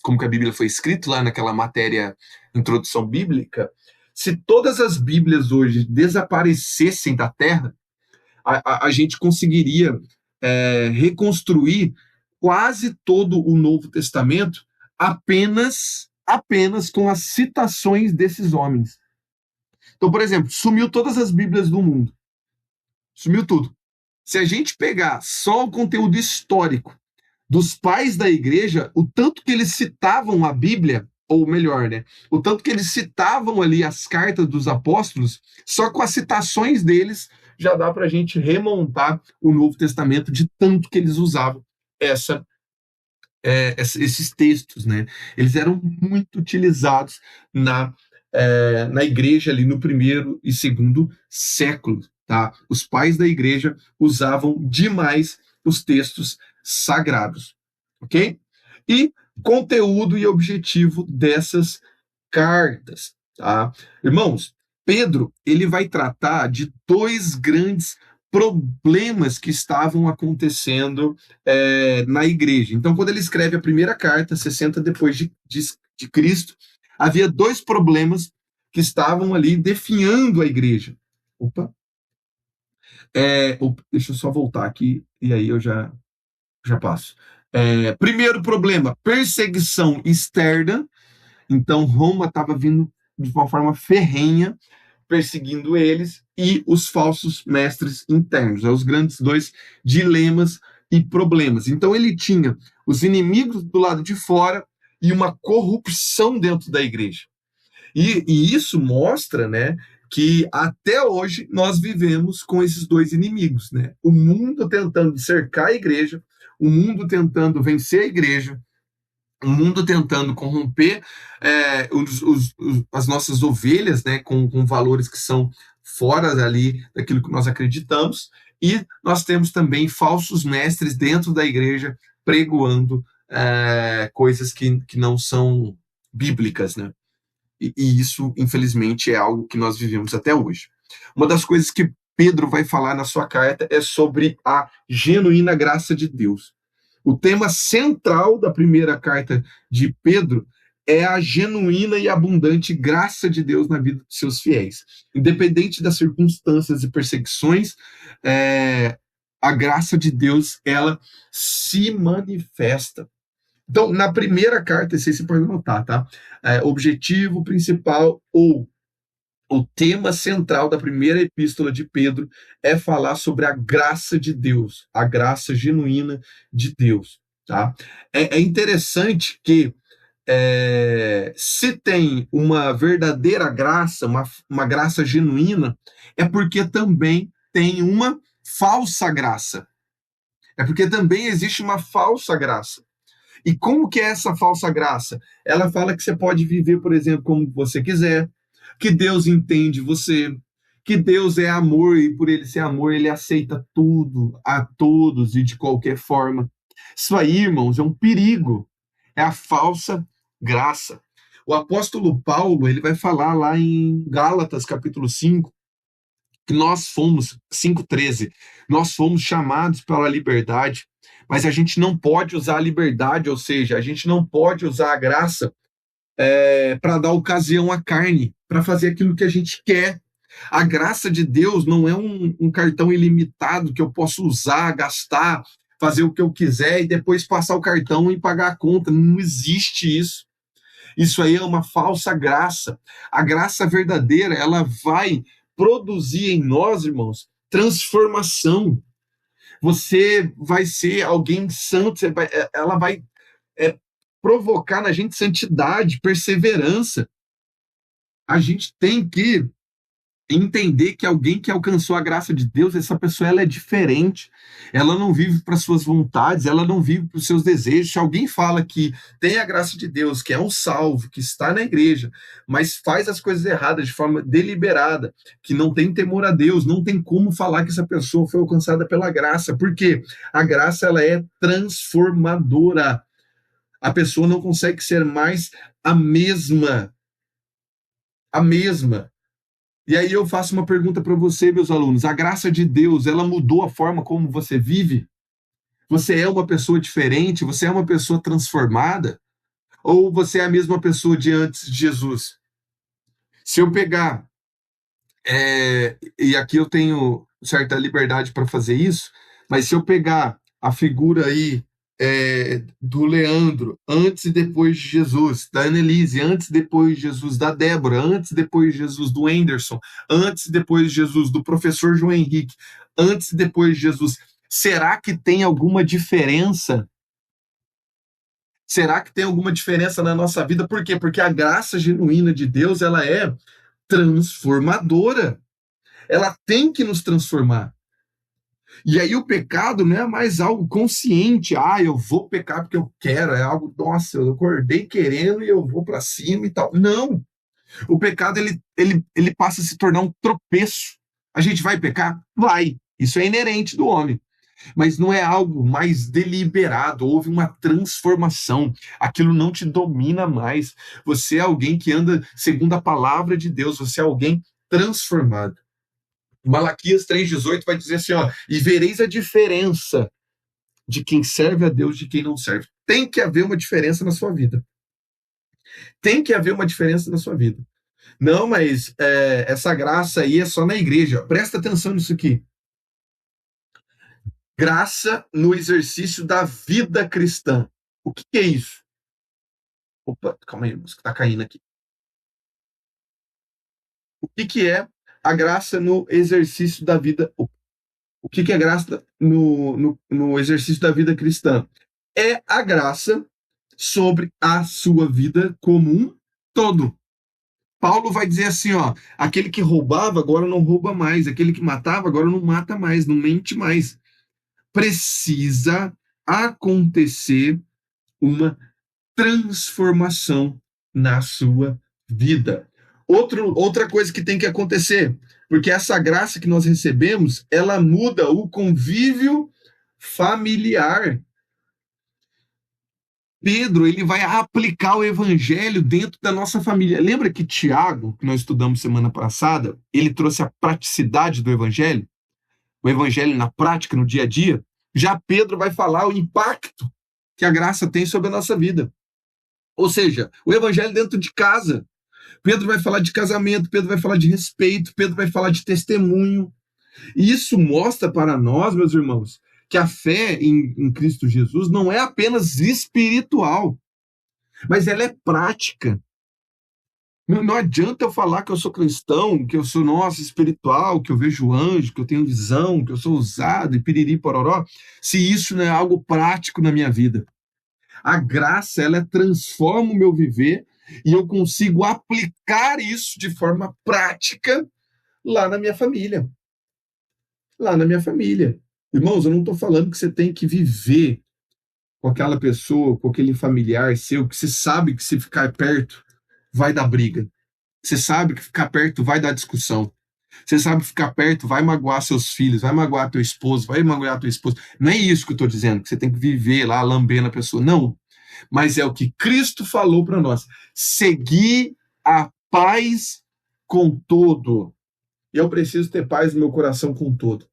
como que a Bíblia foi escrita lá naquela matéria Introdução Bíblica. Se todas as Bíblias hoje desaparecessem da Terra, a gente conseguiria reconstruir quase todo o Novo Testamento apenas com as citações desses homens. Então, por exemplo, sumiu todas as Bíblias do mundo. Sumiu tudo. Se a gente pegar só o conteúdo histórico dos pais da igreja, o tanto que eles citavam a Bíblia, ou melhor, né? O tanto que eles citavam ali as cartas dos apóstolos, só com as citações deles já dá para a gente remontar o Novo Testamento de tanto que eles usavam essa esses textos, né? Eles eram muito utilizados na igreja ali no primeiro e segundo século, tá? Os pais da igreja usavam demais os textos sagrados, ok? E conteúdo e objetivo dessas cartas, tá? Irmãos, Pedro, ele vai tratar de dois grandes problemas que estavam acontecendo na igreja. Então, quando ele escreve a primeira carta, 60 depois de Cristo, havia dois problemas que estavam ali definhando a igreja. Opa. Deixa eu só voltar aqui e aí eu já passo. Primeiro problema, perseguição externa. Então, Roma estava vindo de uma forma ferrenha, perseguindo eles, e os falsos mestres internos. Os grandes dois dilemas e problemas. Então, ele tinha os inimigos do lado de fora e uma corrupção dentro da igreja. E isso mostra, né, que até hoje nós vivemos com esses dois inimigos, né? O mundo tentando cercar a igreja, o mundo tentando vencer a igreja, o mundo tentando corromper as nossas ovelhas, né, com valores que são fora ali daquilo que nós acreditamos, e nós temos também falsos mestres dentro da igreja pregoando coisas que não são bíblicas, né? E isso, infelizmente, é algo que nós vivemos até hoje. Uma das coisas que Pedro vai falar na sua carta é sobre a genuína graça de Deus. O tema central da primeira carta de Pedro é a genuína e abundante graça de Deus na vida de seus fiéis. Independente das circunstâncias e perseguições, a graça de Deus, ela se manifesta. Então, na primeira carta, isso aí você pode notar, tá? Objetivo principal ou o tema central da primeira epístola de Pedro é falar sobre a graça de Deus, a graça genuína de Deus, tá? É interessante que se tem uma verdadeira graça, uma graça genuína, é porque também tem uma falsa graça. É porque também existe uma falsa graça. E como que é essa falsa graça? Ela fala que você pode viver, por exemplo, como você quiser, que Deus entende você, que Deus é amor e por ele ser amor, ele aceita tudo, a todos e de qualquer forma. Isso aí, irmãos, é um perigo. É a falsa graça. O apóstolo Paulo, ele vai falar lá em Gálatas, capítulo 5, que nós fomos, 5:13, nós fomos chamados para a liberdade, mas a gente não pode usar a liberdade, ou seja, a gente não pode usar a graça para dar ocasião à carne, para fazer aquilo que a gente quer. A graça de Deus não é um cartão ilimitado que eu posso usar, gastar, fazer o que eu quiser e depois passar o cartão e pagar a conta. Não existe isso. Isso aí é uma falsa graça. A graça verdadeira, ela vai produzir em nós, irmãos, transformação. Você vai ser alguém santo, ela vai provocar na gente santidade, perseverança. A gente tem que entender que alguém que alcançou a graça de Deus, essa pessoa ela é diferente. Ela não vive para suas vontades, ela não vive para os seus desejos. Se alguém fala que tem a graça de Deus, que é um salvo, que está na igreja, mas faz as coisas erradas de forma deliberada, que não tem temor a Deus, não tem como falar que essa pessoa foi alcançada pela graça, porque a graça ela é transformadora. A pessoa não consegue ser mais a mesma. A mesma. E aí eu faço uma pergunta para você, meus alunos. A graça de Deus, ela mudou a forma como você vive? Você é uma pessoa diferente? Você é uma pessoa transformada? Ou você é a mesma pessoa de antes de Jesus? Se eu pegar, e aqui eu tenho certa liberdade para fazer isso, mas se eu pegar a figura aí do Leandro, antes e depois de Jesus, da Annelise, antes e depois de Jesus, da Débora, antes e depois de Jesus, do Anderson, antes e depois de Jesus, do professor João Henrique, antes e depois de Jesus. Será que tem alguma diferença? Será que tem alguma diferença na nossa vida? Por quê? Porque a graça genuína de Deus, ela é transformadora. Ela tem que nos transformar. E aí o pecado não é mais algo consciente. Ah, eu vou pecar porque eu quero. É algo, nossa, eu acordei querendo e eu vou para cima e tal. Não. O pecado, ele passa a se tornar um tropeço. A gente vai pecar? Vai. Isso é inerente do homem. Mas não é algo mais deliberado. Houve uma transformação. Aquilo não te domina mais. Você é alguém que anda segundo a palavra de Deus. Você é alguém transformado. Malaquias 3,18 vai dizer assim, ó, e vereis a diferença de quem serve a Deus e de quem não serve. Tem que haver uma diferença na sua vida. Tem que haver uma diferença na sua vida. Não, mas essa graça aí é só na igreja. Presta atenção nisso aqui. Graça no exercício da vida cristã. O que é isso? Opa, calma aí, a música tá caindo aqui. O que é a graça no exercício da vida? O que é graça no exercício da vida cristã? É a graça sobre a sua vida como um todo. Paulo vai dizer assim, ó, aquele que roubava agora não rouba mais, aquele que matava agora não mata mais, não mente mais. Precisa acontecer uma transformação na sua vida. Outra coisa que tem que acontecer, porque essa graça que nós recebemos, ela muda o convívio familiar. Pedro, ele vai aplicar o evangelho dentro da nossa família. Lembra que Tiago, que nós estudamos semana passada, ele trouxe a praticidade do evangelho? O evangelho na prática, no dia a dia? Já Pedro vai falar o impacto que a graça tem sobre a nossa vida. Ou seja, o evangelho dentro de casa. Pedro vai falar de casamento, Pedro vai falar de respeito, Pedro vai falar de testemunho. E isso mostra para nós, meus irmãos, que a fé em Cristo Jesus não é apenas espiritual, mas ela é prática. Não adianta eu falar que eu sou cristão, que eu sou, nossa, espiritual, que eu vejo anjo, que eu tenho visão, que eu sou ousado e piriri pororó, se isso não é algo prático na minha vida. A graça, ela transforma o meu viver e eu consigo aplicar isso de forma prática lá na minha família. Lá na minha família. Irmãos, eu não estou falando que você tem que viver com aquela pessoa, com aquele familiar seu, que você sabe que se ficar perto vai dar briga. Você sabe que ficar perto vai dar discussão. Você sabe que ficar perto vai magoar seus filhos, vai magoar teu esposo, vai magoar tua esposa. Não é isso que eu estou dizendo, que você tem que viver lá lambendo a pessoa. Não. Mas é o que Cristo falou para nós. Seguir a paz com todo. E eu preciso ter paz no meu coração com todo.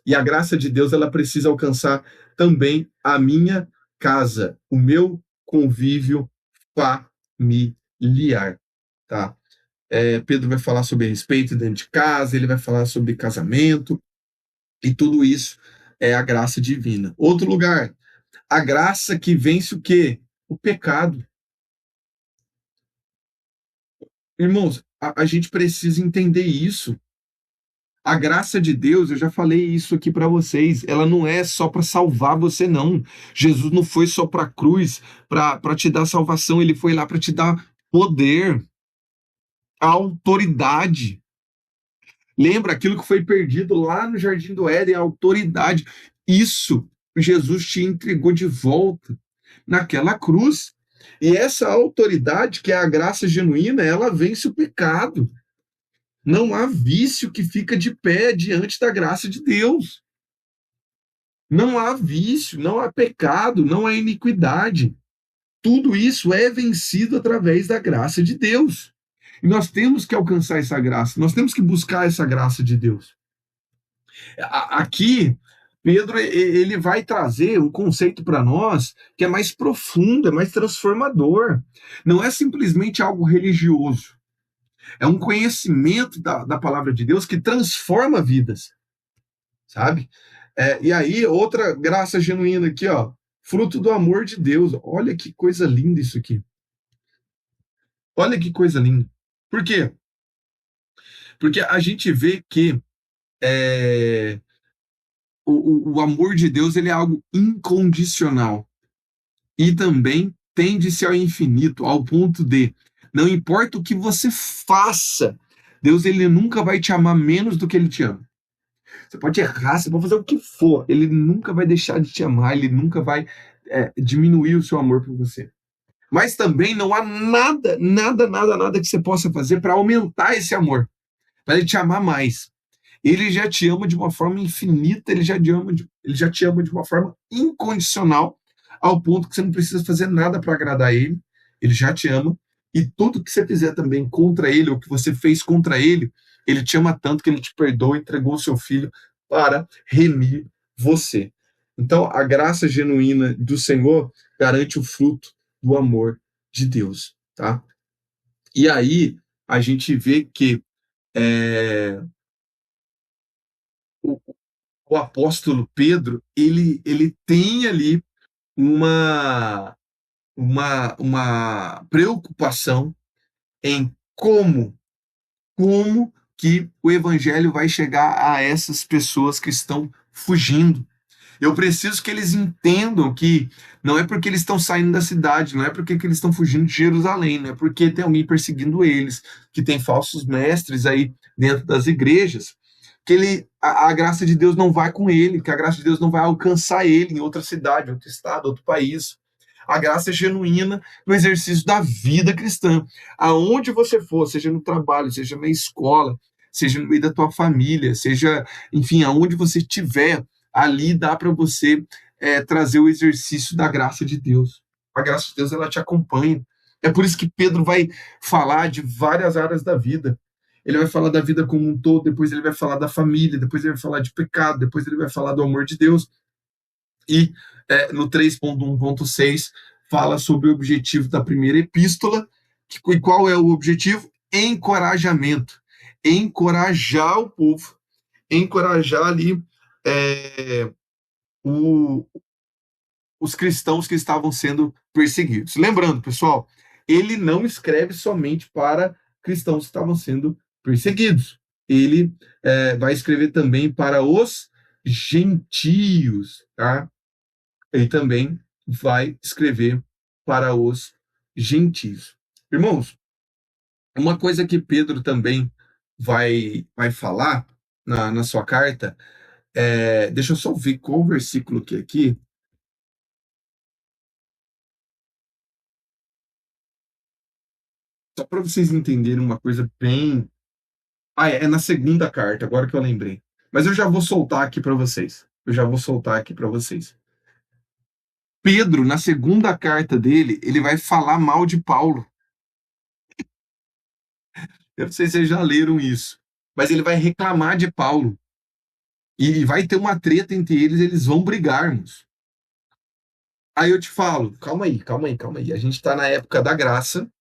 E a graça de Deus, ela precisa alcançar também a minha casa, o meu convívio familiar, tá? Pedro vai falar sobre respeito dentro de casa, ele vai falar sobre casamento, e tudo isso é a graça divina. Outro lugar, a graça que vence o quê? O pecado. Irmãos, a gente precisa entender isso. A graça de Deus, eu já falei isso aqui para vocês, ela não é só para salvar você, não. Jesus não foi só para a cruz para te dar salvação, ele foi lá para te dar poder, autoridade. Lembra aquilo que foi perdido lá no Jardim do Éden, a autoridade. Isso Jesus te entregou de volta naquela cruz. E essa autoridade, que é a graça genuína, ela vence o pecado. Não há vício que fica de pé diante da graça de Deus. Não há vício, não há pecado, não há iniquidade. Tudo isso é vencido através da graça de Deus. E nós temos que alcançar essa graça, nós temos que buscar essa graça de Deus. Aqui, Pedro ele vai trazer um conceito para nós que é mais profundo, é mais transformador. Não é simplesmente algo religioso. É um conhecimento da palavra de Deus que transforma vidas, sabe? E aí, outra graça genuína aqui, ó. fruto do amor de Deus. Olha que coisa linda isso aqui. Olha que coisa linda. Por quê? Porque a gente vê que é, o amor de Deus ele é algo incondicional e também tende-se ao infinito, ao ponto de não importa o que você faça, Deus ele nunca vai te amar menos do que ele te ama. Você pode errar, você pode fazer o que for, ele nunca vai deixar de te amar, ele nunca vai diminuir o seu amor por você. Mas também não há nada, nada, nada, nada que você possa fazer para aumentar esse amor, para ele te amar mais. Ele já te ama de uma forma infinita, ele já te ama de uma forma incondicional, ao ponto que você não precisa fazer nada para agradar ele. Ele já te ama. E tudo que você fizer também contra ele, ou que você fez contra ele te ama tanto que ele te perdoa e entregou o seu filho para remir você. Então, a graça genuína do Senhor garante o fruto do amor de Deus, tá? E aí, a gente vê que é, o, o apóstolo Pedro, ele tem ali uma, uma preocupação em como que o evangelho vai chegar a essas pessoas que estão fugindo. Eu preciso que eles entendam que não é porque eles estão saindo da cidade, não é porque que eles estão fugindo de Jerusalém, não é porque tem alguém perseguindo eles, que tem falsos mestres aí dentro das igrejas, que a graça de Deus não vai com ele, que a graça de Deus não vai alcançar ele em outra cidade, outro estado, outro país. A graça é genuína no exercício da vida cristã. Aonde você for, seja no trabalho, seja na escola, seja no meio da tua família, seja, enfim, aonde você estiver, ali dá para você trazer o exercício da graça de Deus. A graça de Deus, ela te acompanha. É por isso que Pedro vai falar de várias áreas da vida. Ele vai falar da vida como um todo, depois ele vai falar da família, depois ele vai falar de pecado, depois ele vai falar do amor de Deus. E no 3.1.6 fala sobre o objetivo da primeira epístola. E qual é o objetivo? Encorajamento. Encorajar o povo, encorajar ali é, o, os cristãos que estavam sendo perseguidos. Lembrando, pessoal, ele não escreve somente para cristãos que estavam sendo perseguidos. Ele vai escrever também para os gentios, tá? Ele também vai escrever para os gentios. Irmãos, uma coisa que Pedro também vai falar na sua carta, deixa eu só ver qual versículo que é aqui, só para vocês entenderem uma coisa bem. Ah, é na segunda carta, agora que eu lembrei. Mas eu já vou soltar aqui para vocês. Eu já vou soltar aqui para vocês. Pedro, na segunda carta dele, ele vai falar mal de Paulo. Eu não sei se vocês já leram isso, mas ele vai reclamar de Paulo. E vai ter uma treta entre eles, eles vão brigar, irmãos. Aí eu te falo, calma aí, calma aí, calma aí. A gente está na época da graça,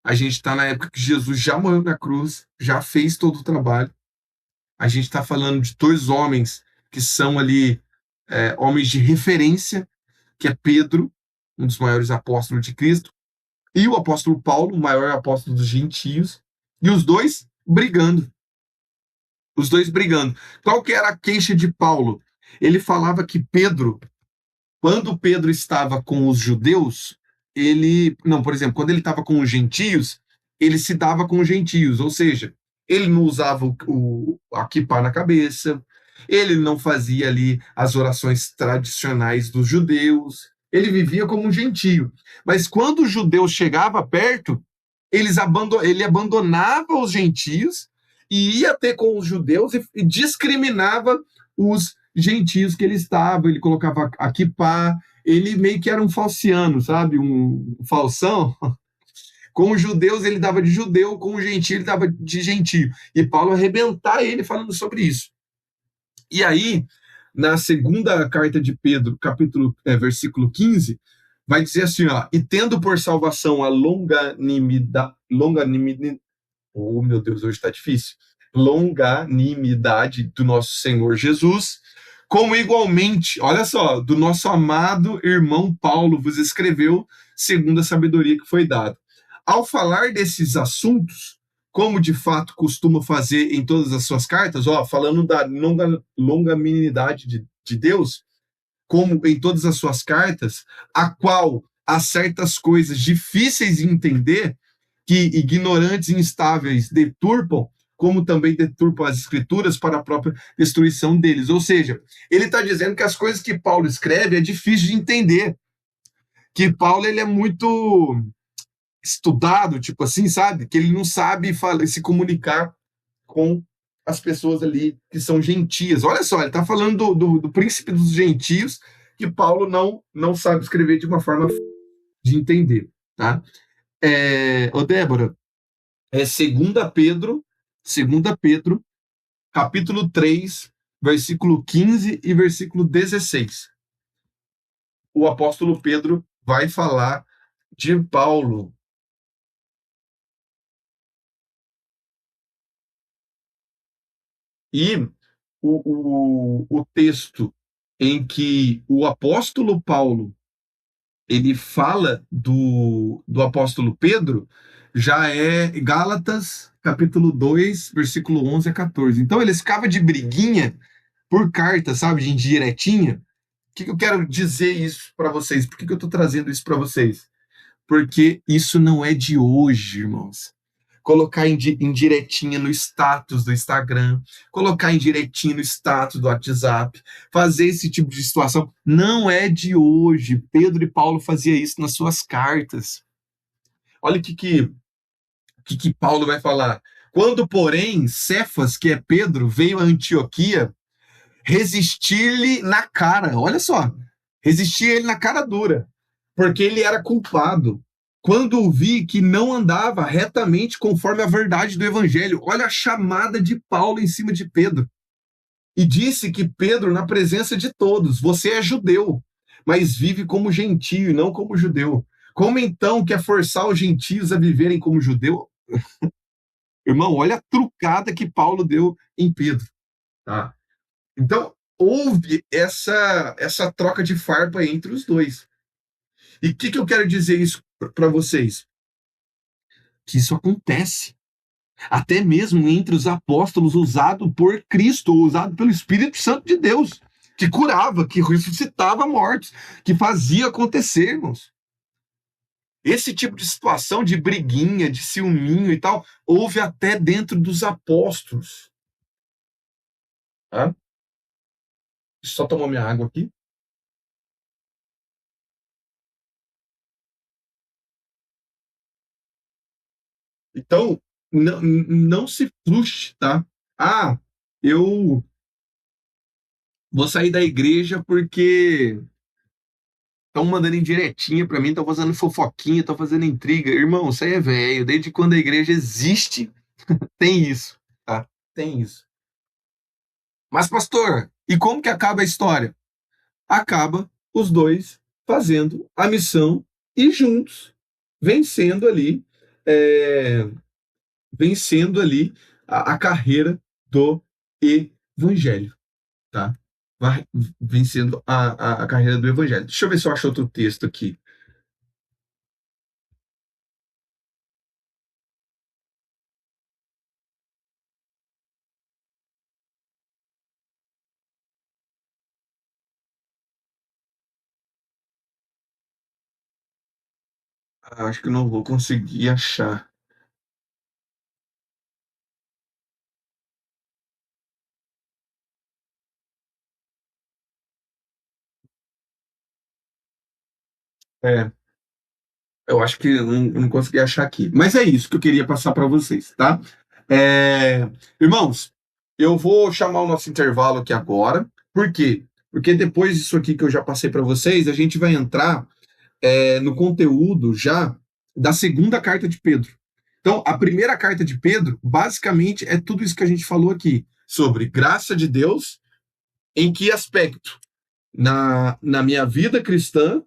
a gente está na época que Jesus já morreu na cruz, já fez todo o trabalho. A gente está falando de dois homens que são ali homens de referência, que é Pedro, um dos maiores apóstolos de Cristo, e o apóstolo Paulo, o maior apóstolo dos gentios, e os dois brigando. Os dois brigando. Qual que era a queixa de Paulo? Ele falava que Pedro, quando Pedro estava com os judeus, não, por exemplo, quando ele estava com os gentios, ele se dava com os gentios, ou seja, ele não usava a kippah na cabeça, ele não fazia ali as orações tradicionais dos judeus, ele vivia como um gentio. Mas quando os judeus chegavam perto, ele abandonava os gentios e ia ter com os judeus e discriminava os gentios que ele estava, ele colocava a kippah, ele meio que era um falciano, sabe? Um falsão. Com os judeus ele dava de judeu, com os gentios ele dava de gentio. E Paulo arrebentar ele falando sobre isso. E aí, na segunda carta de Pedro, versículo 15, vai dizer assim, ó, e tendo por salvação a longanimidade, oh meu Deus, hoje está difícil, longanimidade do nosso Senhor Jesus, como igualmente, olha só, do nosso amado irmão Paulo vos escreveu, segundo a sabedoria que foi dada. Ao falar desses assuntos, como de fato costuma fazer em todas as suas cartas, ó, falando da longanimidade de Deus, como em todas as suas cartas, a qual há certas coisas difíceis de entender, que ignorantes e instáveis deturpam, como também deturpam as escrituras para a própria destruição deles. Ou seja, ele está dizendo que as coisas que Paulo escreve é difícil de entender, que Paulo ele é muito estudado, tipo assim, sabe? Que ele não sabe se comunicar com as pessoas ali que são gentias. Olha só, ele está falando do príncipe dos gentios, que Paulo não sabe escrever de uma forma de entender, tá? Ô Débora, é 2 Pedro, capítulo 3, versículo 15 e versículo 16. O apóstolo Pedro vai falar de Paulo. E o texto em que o apóstolo Paulo ele fala do apóstolo Pedro já é Gálatas, capítulo 2, versículo 11 a 14. Então ele ficava de briguinha por carta, sabe, de indiretinha. O que eu quero dizer isso para vocês? Por que eu estou trazendo isso para vocês? Porque isso não é de hoje, irmãos. Colocar indiretinha no status do Instagram, colocar indiretinha no status do WhatsApp, fazer esse tipo de situação, não é de hoje. Pedro e Paulo faziam isso nas suas cartas. Olha o que Paulo vai falar. Quando, porém, Cefas, que é Pedro, veio a Antioquia, resistir-lhe na cara. Olha só, resistir ele na cara dura, porque ele era culpado. Quando vi que não andava retamente conforme a verdade do evangelho, olha a chamada de Paulo em cima de Pedro. E disse que Pedro, na presença de todos, você é judeu, mas vive como gentio e não como judeu. Como então quer forçar os gentios a viverem como judeu? Irmão, olha a trucada que Paulo deu em Pedro. Tá? Então, houve essa troca de farpa entre os dois. E o que eu quero dizer isso para vocês? Que isso acontece. Até mesmo entre os apóstolos, usado por Cristo, usado pelo Espírito Santo de Deus, que curava, que ressuscitava mortos, que fazia acontecer, irmãos. Esse tipo de situação de briguinha, de ciúminho e tal, houve até dentro dos apóstolos. Tá? Só tomar minha água aqui. Então, não se frustre, tá? Ah, eu vou sair da igreja porque estão mandando indiretinha pra mim, estão fazendo fofoquinha, estão fazendo intriga. Irmão, isso aí é velho. Desde quando a igreja existe, tem isso, tá? Tem isso. Mas, pastor, e como que acaba a história? Acaba os dois fazendo a missão e juntos, vencendo ali, é, vencendo ali a carreira do evangelho, tá? Vai vencendo a carreira do evangelho. Deixa eu ver se eu acho outro texto aqui. Acho que não vou conseguir achar. É, eu acho que eu não consegui achar aqui. Mas é isso que eu queria passar para vocês, tá? Irmãos, eu vou chamar o nosso intervalo aqui agora. Por quê? Porque depois disso aqui que eu já passei para vocês, a gente vai entrar no conteúdo já da segunda carta de Pedro. Então, a primeira carta de Pedro, basicamente, é tudo isso que a gente falou aqui, sobre graça de Deus, em que aspecto? Na minha vida cristã,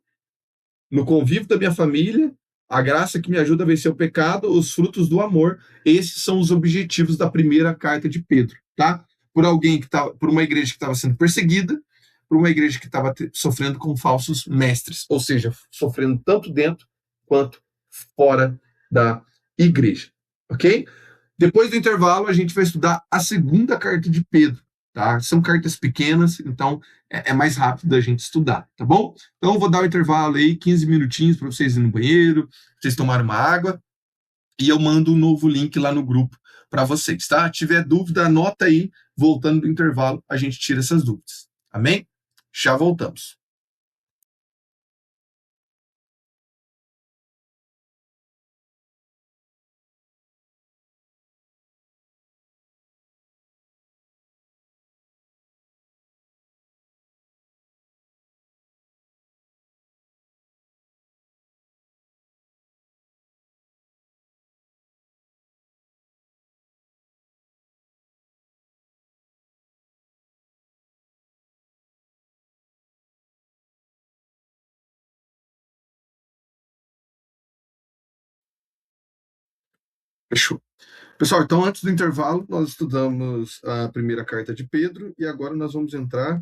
no convívio da minha família, a graça que me ajuda a vencer o pecado, os frutos do amor. Esses são os objetivos da primeira carta de Pedro, tá? Por alguém que tá, por uma igreja que estava sendo perseguida, para uma igreja que estava sofrendo com falsos mestres, ou seja, sofrendo tanto dentro quanto fora da igreja, ok? Depois do intervalo, a gente vai estudar a segunda carta de Pedro, tá? São cartas pequenas, então é mais rápido da gente estudar, tá bom? Então, eu vou dar o intervalo aí, 15 minutinhos para vocês irem no banheiro, vocês tomarem uma água, e eu mando um novo link lá no grupo para vocês, tá? Se tiver dúvida, anota aí, voltando do intervalo, a gente tira essas dúvidas. Amém? Já voltamos. Fechou. Pessoal, então antes do intervalo, nós estudamos a primeira carta de Pedro e agora nós vamos entrar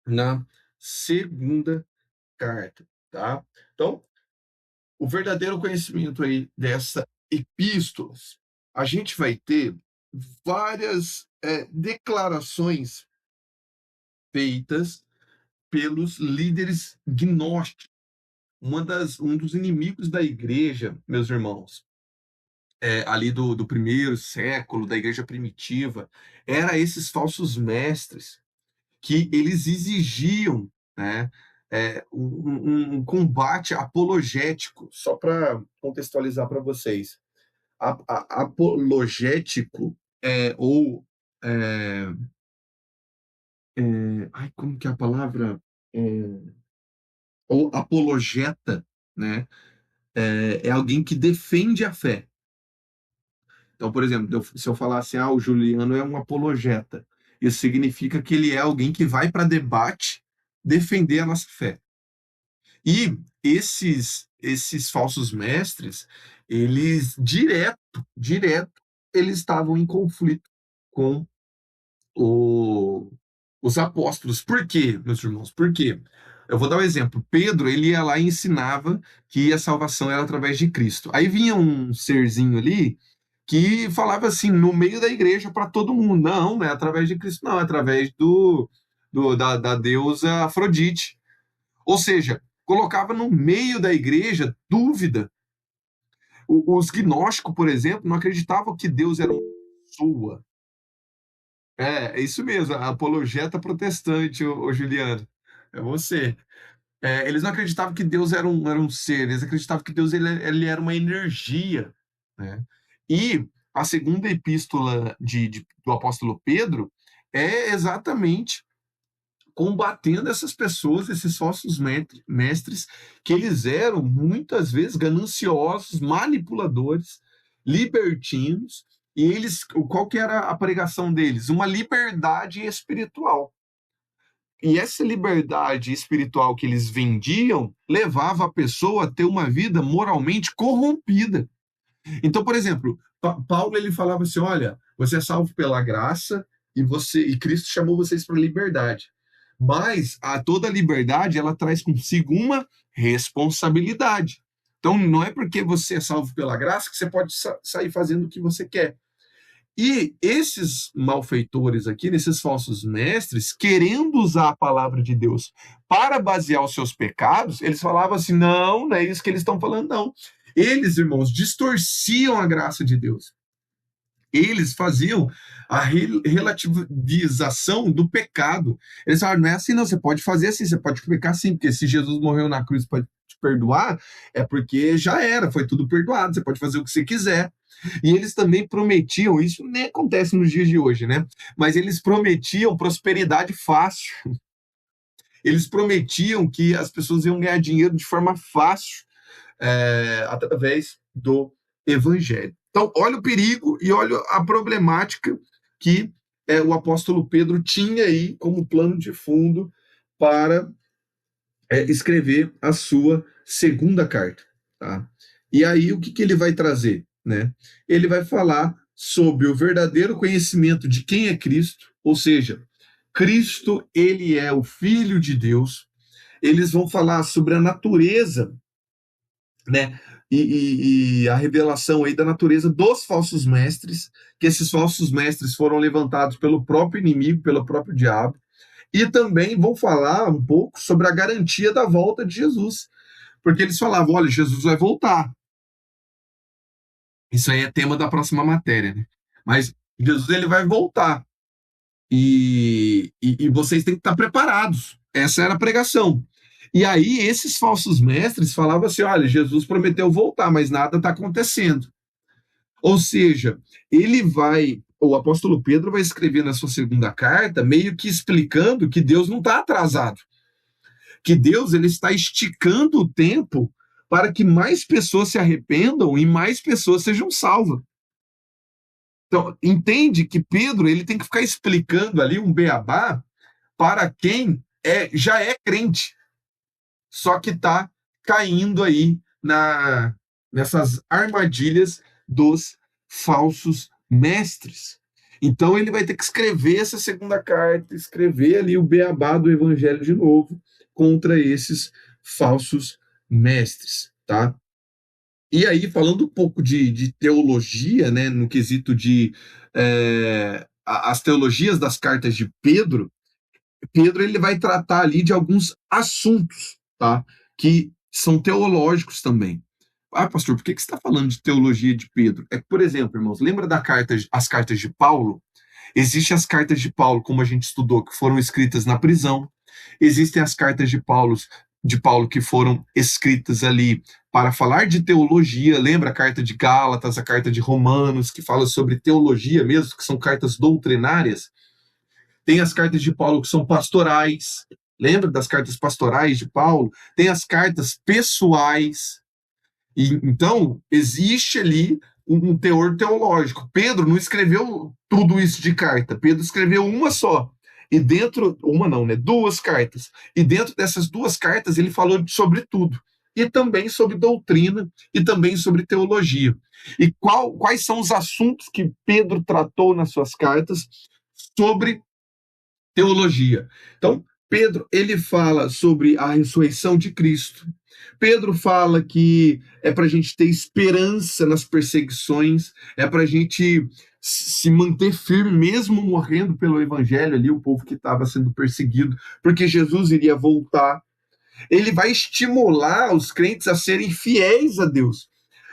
na segunda carta, tá? Então, o verdadeiro conhecimento aí dessa epístolas, a gente vai ter várias declarações feitas pelos líderes gnósticos. Um dos inimigos da igreja, meus irmãos, ali do primeiro século, da igreja primitiva, era esses falsos mestres que eles exigiam, né, um combate apologético. Só para contextualizar para vocês, apologético ou ai, como que é a palavra? É, ou apologeta, né? É alguém que defende a fé. Então, por exemplo, se eu falar assim, o Juliano é um apologeta, isso significa que ele é alguém que vai para debate defender a nossa fé. E esses falsos mestres, eles direto, eles estavam em conflito com o, os apóstolos. Por quê, meus irmãos? Por quê? Eu vou dar um exemplo. Pedro, ele ia lá e ensinava que a salvação era através de Cristo. Aí vinha um serzinho ali que falava assim, no meio da igreja para todo mundo: não é através de Cristo, não, é através da deusa Afrodite. Ou seja, colocava no meio da igreja dúvida. Os gnósticos, por exemplo, não acreditavam que Deus era uma pessoa. É isso mesmo, a apologeta protestante, ô Juliano. É você. Eles não acreditavam que Deus era um ser, eles acreditavam que Deus ele era uma energia, né? E a segunda epístola do apóstolo Pedro é exatamente combatendo essas pessoas, esses falsos mestres, que eles eram muitas vezes gananciosos, manipuladores, libertinos, e qual que era a pregação deles? Uma liberdade espiritual. E essa liberdade espiritual que eles vendiam levava a pessoa a ter uma vida moralmente corrompida. Então, por exemplo, Paulo ele falava assim: olha, você é salvo pela graça e Cristo chamou vocês para a liberdade. Mas toda liberdade ela traz consigo uma responsabilidade. Então, não é porque você é salvo pela graça que você pode sair fazendo o que você quer. E esses malfeitores aqui, esses falsos mestres, querendo usar a palavra de Deus para basear os seus pecados, eles falavam assim: não, não é isso que eles estão falando, não. Eles, irmãos, distorciam a graça de Deus. Eles faziam a relativização do pecado. Eles falaram: não é assim, não, você pode fazer assim, você pode pecar assim, porque se Jesus morreu na cruz para te perdoar, é porque já era, foi tudo perdoado, você pode fazer o que você quiser. E eles também prometiam, isso nem acontece nos dias de hoje, né? Mas eles prometiam prosperidade fácil. Eles prometiam que as pessoas iam ganhar dinheiro de forma fácil através do evangelho. Então, olha o perigo e olha a problemática que o apóstolo Pedro tinha aí como plano de fundo para escrever a sua segunda carta. Tá? E aí, o que ele vai trazer? Né? Ele vai falar sobre o verdadeiro conhecimento de quem é Cristo, ou seja, Cristo, ele é o Filho de Deus. Eles vão falar sobre a natureza, né? E a revelação aí da natureza dos falsos mestres, que esses falsos mestres foram levantados pelo próprio inimigo, pelo próprio diabo. E também vão falar um pouco sobre a garantia da volta de Jesus. Porque eles falavam, olha, Jesus vai voltar. Isso aí é tema da próxima matéria, né? Mas Jesus ele vai voltar. E vocês têm que estar preparados. Essa era a pregação. E aí, esses falsos mestres falavam assim: olha, Jesus prometeu voltar, mas nada está acontecendo. Ou seja, o apóstolo Pedro vai escrever na sua segunda carta, meio que explicando que Deus não está atrasado, que Deus ele está esticando o tempo para que mais pessoas se arrependam e mais pessoas sejam salvas. Então, entende que Pedro ele tem que ficar explicando ali um beabá para quem já é crente, só que está caindo aí nessas armadilhas dos falsos mestres. Então ele vai ter que escrever essa segunda carta, escrever ali o beabá do evangelho de novo contra esses falsos mestres, tá? E aí, falando um pouco de teologia, né, no quesito de as teologias das cartas de Pedro, Pedro ele vai tratar ali de alguns assuntos, tá? Que são teológicos também. Ah, pastor, por que você está falando de teologia de Pedro? É que, por exemplo, irmãos, lembra as cartas de Paulo? Existem as cartas de Paulo, como a gente estudou, que foram escritas na prisão. Existem as cartas de Paulo que foram escritas ali para falar de teologia. Lembra a carta de Gálatas, a carta de Romanos, que fala sobre teologia mesmo, que são cartas doutrinárias. Tem as cartas de Paulo que são pastorais. Lembra das cartas pastorais de Paulo? Tem as cartas pessoais. Então, existe ali um teor teológico. Pedro não escreveu tudo isso de carta. Pedro escreveu uma só. E dentro, uma não, né? Duas cartas. E dentro dessas duas cartas ele falou sobre tudo. E também sobre doutrina e também sobre teologia. E quais são os assuntos que Pedro tratou nas suas cartas sobre teologia? Então, Pedro, ele fala sobre a ressurreição de Cristo. Pedro fala que é para a gente ter esperança nas perseguições, é para a gente se manter firme, mesmo morrendo pelo evangelho ali, o povo que estava sendo perseguido, porque Jesus iria voltar. Ele vai estimular os crentes a serem fiéis a Deus.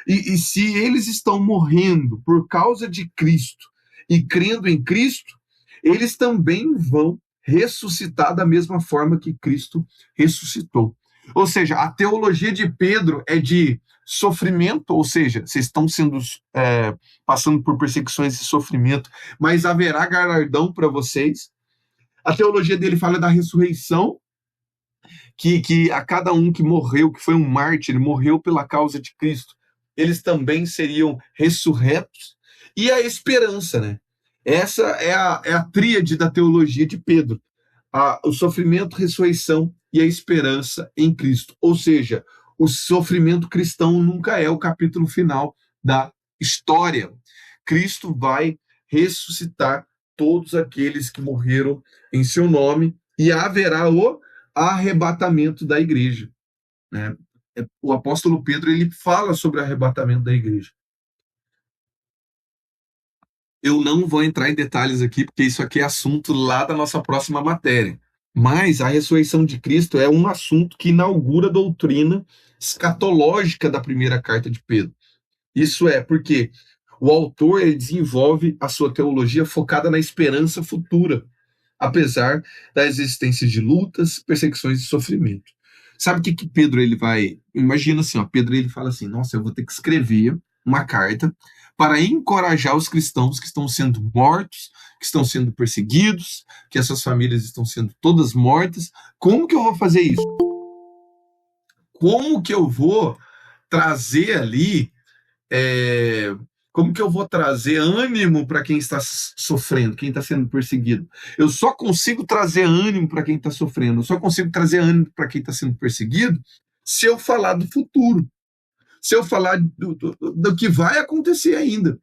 E se eles estão morrendo por causa de Cristo e crendo em Cristo, eles também vão ressuscitar da mesma forma que Cristo ressuscitou. Ou seja, a teologia de Pedro é de sofrimento, ou seja, vocês estão sendo passando por perseguições e sofrimento, mas haverá galardão para vocês. A teologia dele fala da ressurreição, que a cada um que morreu, que foi um mártir, morreu pela causa de Cristo, eles também seriam ressurretos. E a esperança, né? Essa é a tríade da teologia de Pedro. O sofrimento, ressurreição e a esperança em Cristo. Ou seja, o sofrimento cristão nunca é o capítulo final da história. Cristo vai ressuscitar todos aqueles que morreram em seu nome e haverá o arrebatamento da igreja, né? O apóstolo Pedro ele fala sobre o arrebatamento da igreja. Eu não vou entrar em detalhes aqui, porque isso aqui é assunto lá da nossa próxima matéria. Mas a ressurreição de Cristo é um assunto que inaugura a doutrina escatológica da primeira carta de Pedro. Isso é porque o autor ele desenvolve a sua teologia focada na esperança futura, apesar da existência de lutas, perseguições e sofrimento. Sabe o que Pedro ele vai... Imagina assim, ó, Pedro ele fala assim, nossa, eu vou ter que escrever uma carta para encorajar os cristãos que estão sendo mortos, que estão sendo perseguidos, que essas famílias estão sendo todas mortas. Como que eu vou fazer isso? Como que eu vou trazer ali... como que eu vou trazer ânimo para quem está sofrendo, quem está sendo perseguido? Eu só consigo trazer ânimo para quem está sofrendo, eu só consigo trazer ânimo para quem está sendo perseguido se eu falar do futuro, se eu falar do que vai acontecer ainda.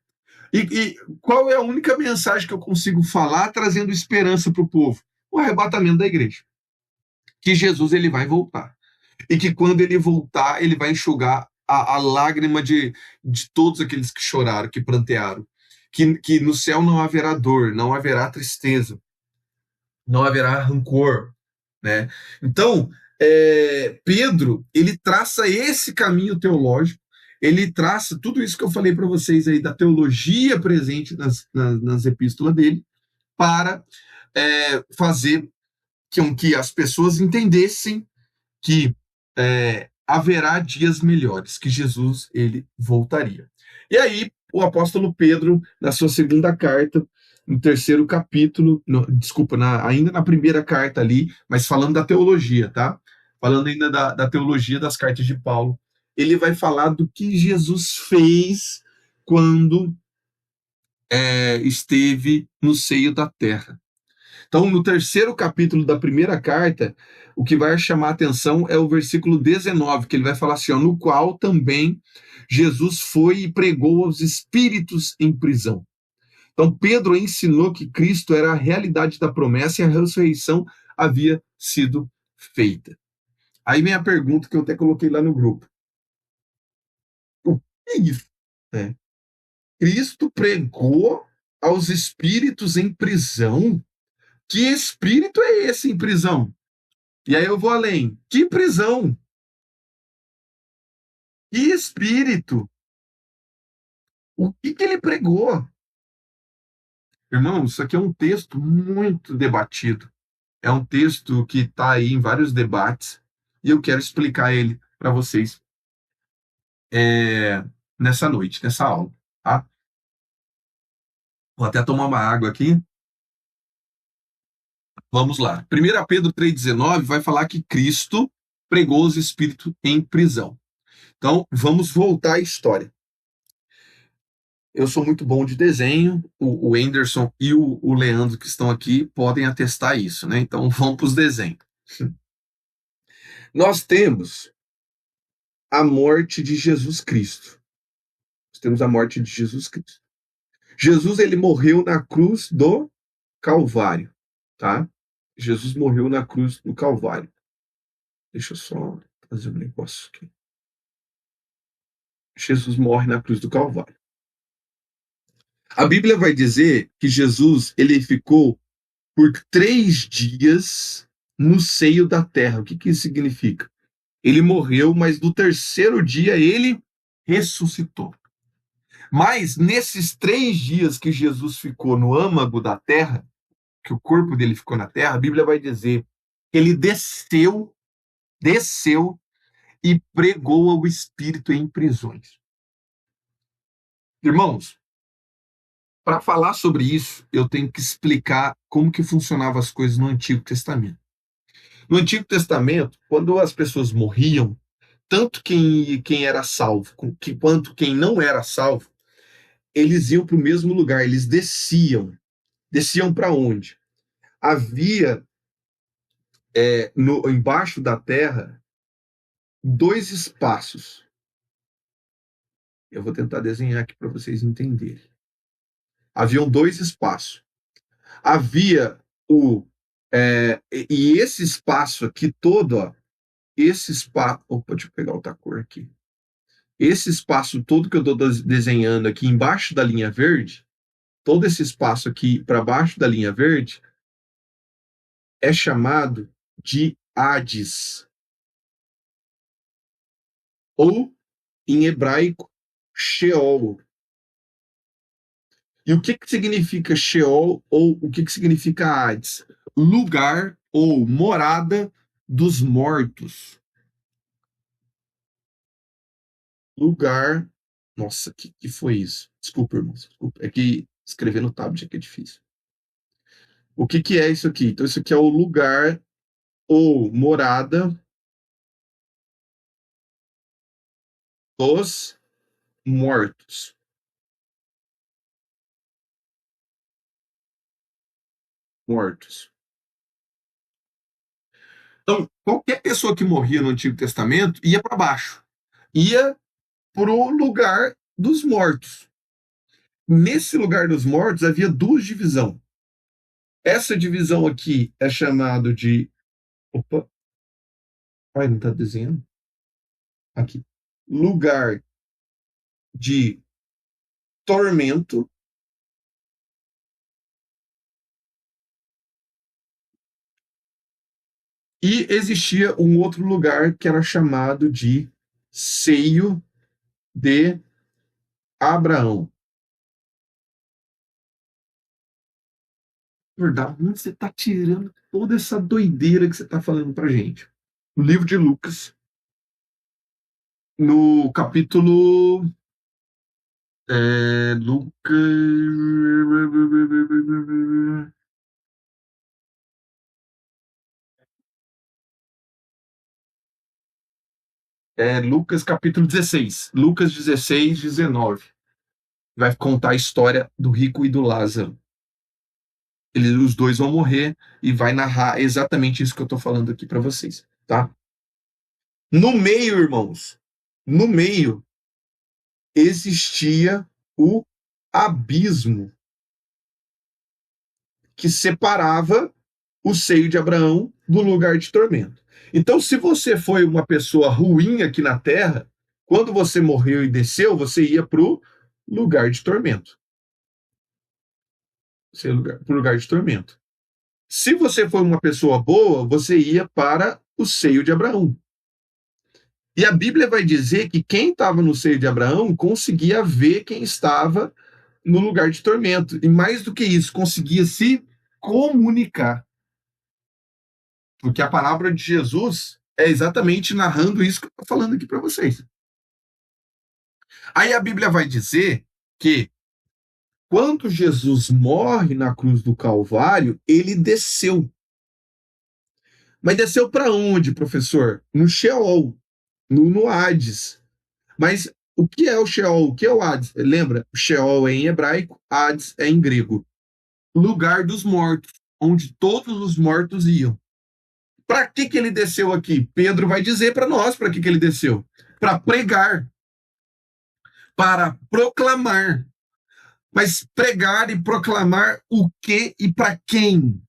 E qual é a única mensagem que eu consigo falar trazendo esperança para o povo? o arrebatamento da igreja, que Jesus ele vai voltar. E que quando ele voltar, ele vai enxugar a lágrima de todos aqueles que choraram, que prantearam. Que no céu não haverá dor, não haverá tristeza, não haverá rancor, né? Então, Pedro, ele traça esse caminho teológico, ele traça tudo isso que eu falei para vocês aí da teologia presente nas epístolas dele, para fazer com que as pessoas entendessem que haverá dias melhores, que Jesus ele voltaria. E aí, o apóstolo Pedro, na sua segunda carta, no terceiro capítulo, desculpa, ainda na primeira carta ali, mas falando da teologia, tá? Falando ainda da teologia das cartas de Paulo, ele vai falar do que Jesus fez quando esteve no seio da terra. Então, no terceiro capítulo da primeira carta, o que vai chamar a atenção é o versículo 19, que ele vai falar assim, ó, no qual também Jesus foi e pregou aos espíritos em prisão. Então, Pedro ensinou que Cristo era a realidade da promessa e a ressurreição havia sido feita. Aí vem a pergunta que eu até coloquei lá no grupo. O que é isso? É. Cristo pregou aos espíritos em prisão? Que espírito é esse em prisão? E aí eu vou além. Que prisão? Que espírito? O que ele pregou? Irmão, isso aqui é um texto muito debatido. É um texto que está aí em vários debates e eu quero explicar ele para vocês nessa noite, nessa aula. Tá? Vou até tomar uma água aqui. Vamos lá. 1 Pedro 3,19 vai falar que Cristo pregou os espíritos em prisão. Então, vamos voltar à história. Eu sou muito bom de desenho, o Anderson e o Leandro que estão aqui podem atestar isso, né? Então vamos para os desenhos. Nós temos a morte de Jesus Cristo. Nós temos a morte de Jesus Cristo. Jesus ele morreu na cruz do Calvário, tá? Jesus morreu na cruz do Calvário. Deixa eu só fazer um negócio aqui. Jesus morre na cruz do Calvário. A Bíblia vai dizer que Jesus ele ficou por 3 dias no seio da terra. O que isso significa? Ele morreu, mas no terceiro dia ele ressuscitou. Mas nesses 3 dias que Jesus ficou no âmago da terra, que o corpo dele ficou na terra, a Bíblia vai dizer que ele desceu e pregou ao Espírito em prisões. Irmãos, para falar sobre isso, eu tenho que explicar como que funcionavam as coisas no Antigo Testamento. No Antigo Testamento, quando as pessoas morriam, tanto quem era salvo quanto quem não era salvo, eles iam para o mesmo lugar, eles desciam. Desciam para onde? Havia embaixo da terra 2 espaços. Eu vou tentar desenhar aqui para vocês entenderem. Haviam 2 espaços. Havia e esse espaço aqui todo, ó, esse espaço. Opa, deixa eu pegar outra cor aqui. Esse espaço todo que eu estou desenhando aqui embaixo da linha verde, todo esse espaço aqui para baixo da linha verde, é chamado de Hades, ou em hebraico, Sheol. E o que significa Sheol ou o que significa Hades? Lugar ou morada dos mortos. Lugar. Nossa, que foi isso? Desculpa, irmãos. Desculpa. É que escrever no tablet aqui é difícil. O que é isso aqui? Então, isso aqui é o lugar ou morada dos mortos. Mortos. Então, qualquer pessoa que morria no Antigo Testamento ia para baixo. Ia para o lugar dos mortos. Nesse lugar dos mortos havia 2 divisões. Essa divisão aqui é chamado de... Opa, ai, não está desenhando? Aqui. Lugar de tormento. E existia um outro lugar que era chamado de seio de Abraão. Verdade, onde você está tirando toda essa doideira que você está falando para gente? No livro de Lucas, no capítulo Lucas. Lucas capítulo 16. Lucas 16, 19. Vai contar a história do rico e do Lázaro. Os dois vão morrer e vai narrar exatamente isso que eu estou falando aqui para vocês, tá? No meio, irmãos, no meio existia o abismo que separava o seio de Abraão do lugar de tormento. Então, se você foi uma pessoa ruim aqui na terra, quando você morreu e desceu, você ia para o lugar de tormento. Para o lugar de tormento. Se você foi uma pessoa boa, você ia para o seio de Abraão. E a Bíblia vai dizer que quem estava no seio de Abraão conseguia ver quem estava no lugar de tormento. E mais do que isso, conseguia se comunicar. Porque a palavra de Jesus é exatamente narrando isso que eu estou falando aqui para vocês. Aí a Bíblia vai dizer que quando Jesus morre na cruz do Calvário, ele desceu. Mas desceu para onde, professor? No Sheol, no Hades. Mas o que é o Sheol? O que é o Hades? Lembra? O Sheol é em hebraico, Hades é em grego. Lugar dos mortos, onde todos os mortos iam. Para que ele desceu aqui? Pedro vai dizer para nós para que ele desceu. Para pregar, para proclamar. Mas pregar e proclamar o que e para quem?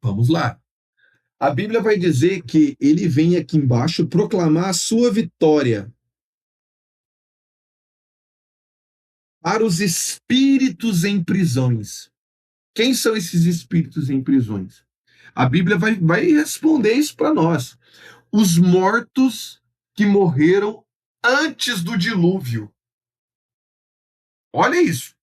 Vamos lá. A Bíblia vai dizer que ele vem aqui embaixo proclamar a sua vitória para os espíritos em prisões. Quem são esses espíritos em prisões? A Bíblia vai responder isso para nós. Os mortos que morreram antes do dilúvio. Olha isso.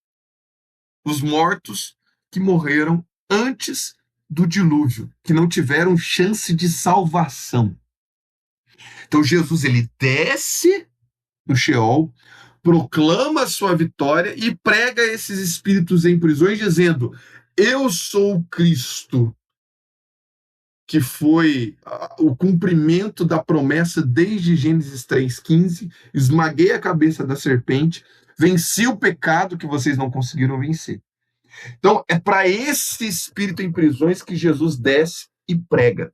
Os mortos que morreram antes do dilúvio, que não tiveram chance de salvação. Então Jesus ele desce no Sheol, proclama a sua vitória e prega esses espíritos em prisões dizendo: eu sou o Cristo, que foi o cumprimento da promessa desde Gênesis 3,15, esmaguei a cabeça da serpente, venci o pecado que vocês não conseguiram vencer. Então, é para esse espírito em prisões que Jesus desce e prega.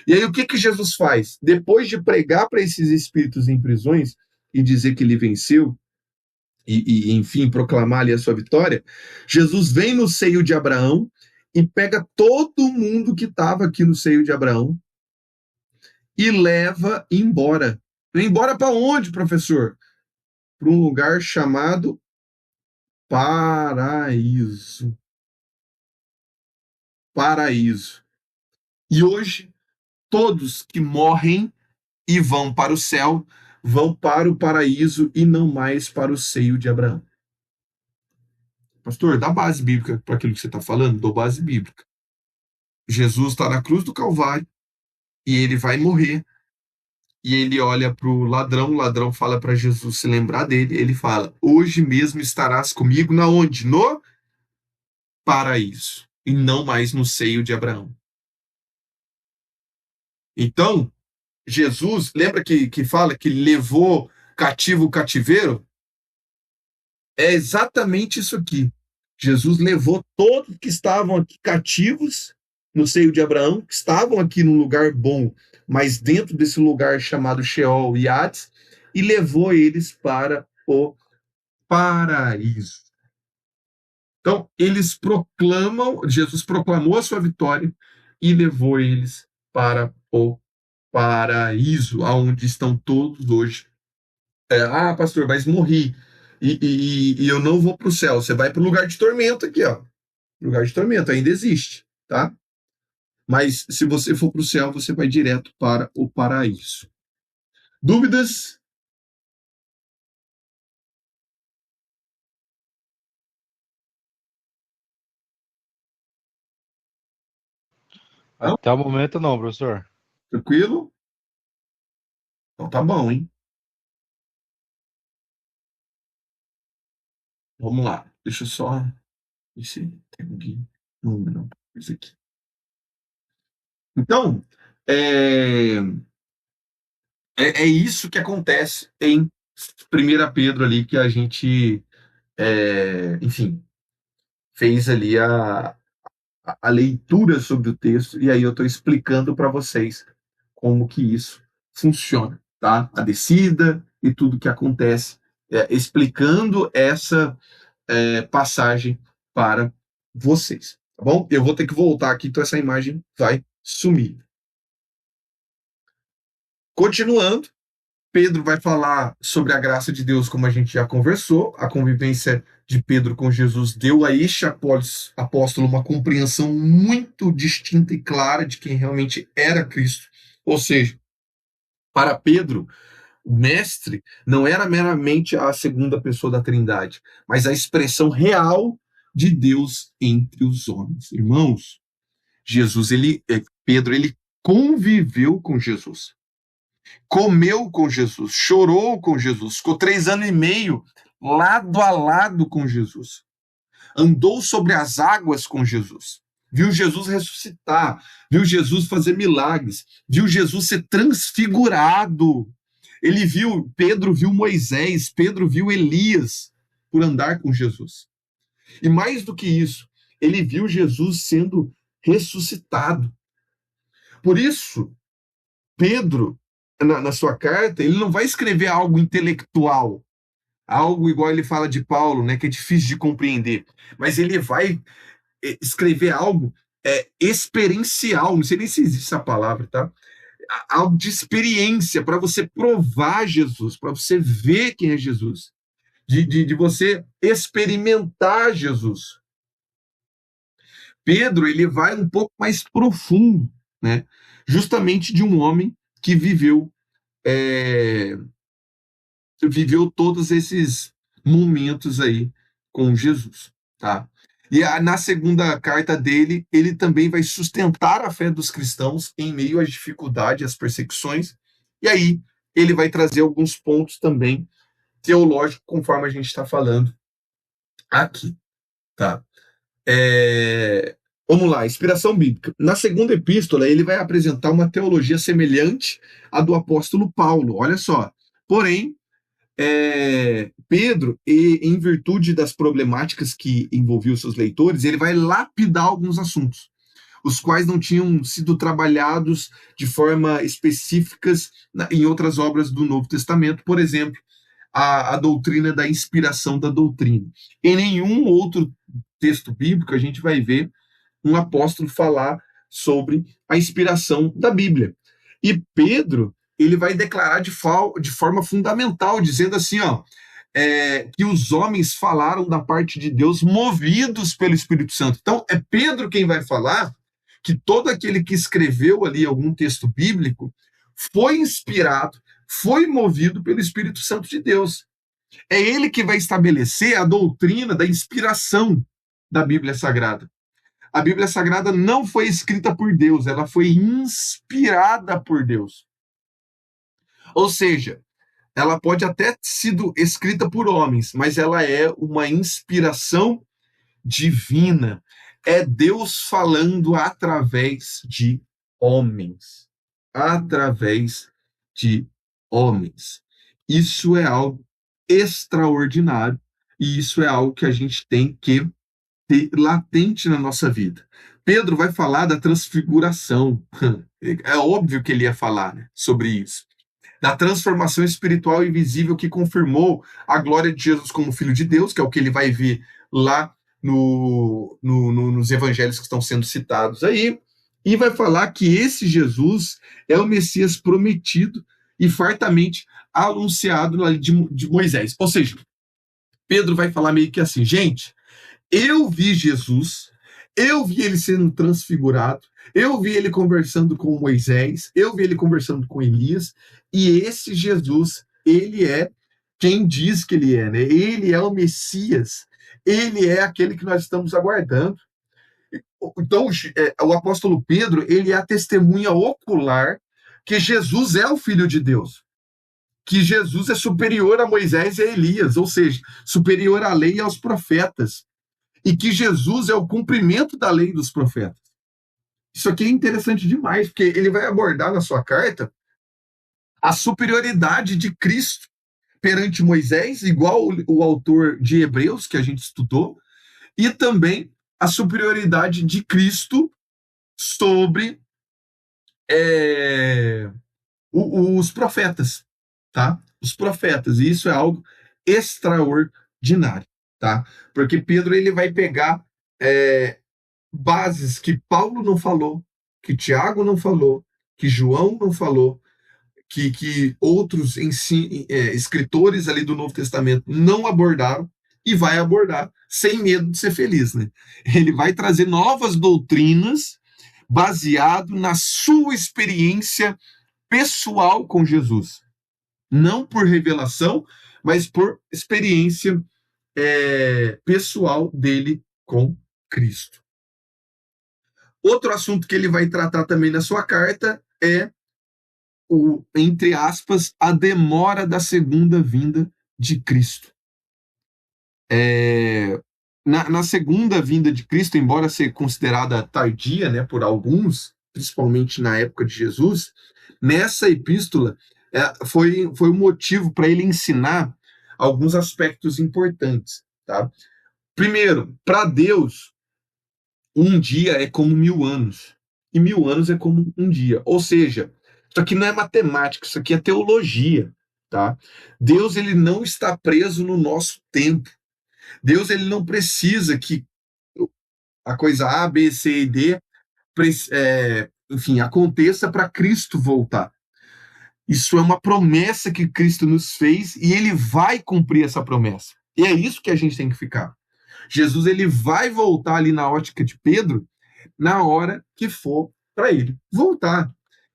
E aí, o que Jesus faz? Depois de pregar para esses espíritos em prisões e dizer que ele venceu, enfim, proclamar ali a sua vitória, Jesus vem no seio de Abraão e pega todo mundo que estava aqui no seio de Abraão e leva embora. Embora para onde, professor? Para um lugar chamado paraíso. Paraíso. E hoje, todos que morrem e vão para o céu, vão para o paraíso e não mais para o seio de Abraão. Pastor, dá base bíblica para aquilo que você está falando? Dou base bíblica. Jesus está na cruz do Calvário e ele vai morrer. E ele olha para o ladrão fala para Jesus se lembrar dele. Ele fala: hoje mesmo estarás comigo na onde? No paraíso. E não mais no seio de Abraão. Então, Jesus, lembra que fala que levou cativo o cativeiro? É exatamente isso aqui. Jesus levou todos que estavam aqui cativos no seio de Abraão, que estavam aqui num lugar bom, mas dentro desse lugar chamado Sheol e Hades, e levou eles para o paraíso. Então, Jesus proclamou a sua vitória e levou eles para o paraíso, aonde estão todos hoje. Pastor, mas morri e eu não vou para o céu. Você vai para o lugar de tormento aqui, ó. Lugar de tormento ainda existe, tá? Mas se você for para o céu, você vai direto para o paraíso. Dúvidas? Não? Até o momento não, professor. Tranquilo? Então tá bom, hein? Vamos lá. Deixa eu só ver se tem alguém. Não. Isso aqui. Então, é, é isso que acontece em 1 Pedro ali, que a gente, enfim, fez ali a leitura sobre o texto, e aí eu estou explicando para vocês como que isso funciona, tá? A descida e tudo que acontece, explicando essa passagem para vocês, tá bom? Eu vou ter que voltar aqui, então essa imagem vai sumir. Continuando, Pedro vai falar sobre a graça de Deus, como a gente já conversou. A convivência de Pedro com Jesus deu a este apóstolo uma compreensão muito distinta e clara de quem realmente era Cristo. Ou seja, para Pedro, o mestre não era meramente a segunda pessoa da Trindade, mas a expressão real de Deus entre os homens. Irmãos, Pedro, ele conviveu com Jesus, comeu com Jesus, chorou com Jesus, ficou 3 anos e meio lado a lado com Jesus, andou sobre as águas com Jesus, viu Jesus ressuscitar, viu Jesus fazer milagres, viu Jesus ser transfigurado. Pedro viu Moisés, Pedro viu Elias por andar com Jesus. E mais do que isso, ele viu Jesus sendo ressuscitado. Por isso, Pedro, na sua carta, ele não vai escrever algo intelectual, algo igual ele fala de Paulo, né, que é difícil de compreender, mas ele vai escrever algo experiencial, não sei nem se existe essa palavra, tá? Algo de experiência, para você provar Jesus, para você ver quem é Jesus, de você experimentar Jesus. Pedro, ele vai um pouco mais profundo, né? Justamente de um homem que viveu todos esses momentos aí com Jesus, tá? E na segunda carta dele, ele também vai sustentar a fé dos cristãos em meio às dificuldades, às perseguições, e aí ele vai trazer alguns pontos também teológicos, conforme a gente está falando aqui, tá? Vamos lá, inspiração bíblica. Na segunda epístola, ele vai apresentar uma teologia semelhante à do apóstolo Paulo, olha só. Porém, Pedro, em virtude das problemáticas que envolviam seus leitores, ele vai lapidar alguns assuntos, os quais não tinham sido trabalhados de forma específicas em outras obras do Novo Testamento, por exemplo, a doutrina da inspiração da doutrina. Em nenhum outro texto bíblico a gente vai ver um apóstolo falar sobre a inspiração da Bíblia. E Pedro, ele vai declarar de forma fundamental, dizendo assim, ó, que os homens falaram da parte de Deus movidos pelo Espírito Santo. Então, é Pedro quem vai falar que todo aquele que escreveu ali algum texto bíblico foi inspirado, foi movido pelo Espírito Santo de Deus. É ele que vai estabelecer a doutrina da inspiração da Bíblia Sagrada. A Bíblia Sagrada não foi escrita por Deus, ela foi inspirada por Deus. Ou seja, ela pode até ter sido escrita por homens, mas ela é uma inspiração divina. É Deus falando através de homens. Através de homens. Isso é algo extraordinário e isso é algo que a gente tem que ter latente na nossa vida. Pedro vai falar da transfiguração. É óbvio que ele ia falar, né, sobre isso. Da transformação espiritual e visível que confirmou a glória de Jesus como Filho de Deus, que é o que ele vai ver lá nos evangelhos que estão sendo citados aí, e vai falar que esse Jesus é o Messias prometido e fartamente anunciado de Moisés. Ou seja, Pedro vai falar meio que assim, gente, eu vi Jesus, eu vi ele sendo transfigurado, eu vi ele conversando com Moisés, eu vi ele conversando com Elias, e esse Jesus, ele é quem diz que ele é, né? Ele é o Messias, ele é aquele que nós estamos aguardando. Então, o apóstolo Pedro, ele é a testemunha ocular que Jesus é o Filho de Deus, que Jesus é superior a Moisés e a Elias, ou seja, superior à lei e aos profetas, e que Jesus é o cumprimento da lei dos profetas. Isso aqui é interessante demais, porque ele vai abordar na sua carta a superioridade de Cristo perante Moisés, igual o autor de Hebreus, que a gente estudou, e também a superioridade de Cristo sobre os profetas, tá? Os profetas, e isso é algo extraordinário, tá? Porque Pedro ele vai pegar bases que Paulo não falou, que Tiago não falou, que João não falou, que outros escritores ali do Novo Testamento não abordaram, e vai abordar sem medo de ser feliz, né? Ele vai trazer novas doutrinas baseado na sua experiência pessoal com Jesus. Não por revelação, mas por experiência pessoal dele com Cristo. Outro assunto que ele vai tratar também na sua carta é entre aspas, a demora da segunda vinda de Cristo. Na segunda vinda de Cristo, embora ser considerada tardia, né, por alguns, principalmente na época de Jesus, nessa epístola foi o motivo para ele ensinar alguns aspectos importantes. Tá? Primeiro, para Deus, um dia é como 1000 anos, e 1000 anos é como um dia. Ou seja, isso aqui não é matemática, isso aqui é teologia. Tá? Deus ele não está preso no nosso tempo. Deus ele não precisa que a coisa A, B, C e D enfim, aconteça para Cristo voltar. Isso é uma promessa que Cristo nos fez e ele vai cumprir essa promessa. E é isso que a gente tem que ficar. Jesus ele vai voltar ali na ótica de Pedro na hora que for para ele voltar.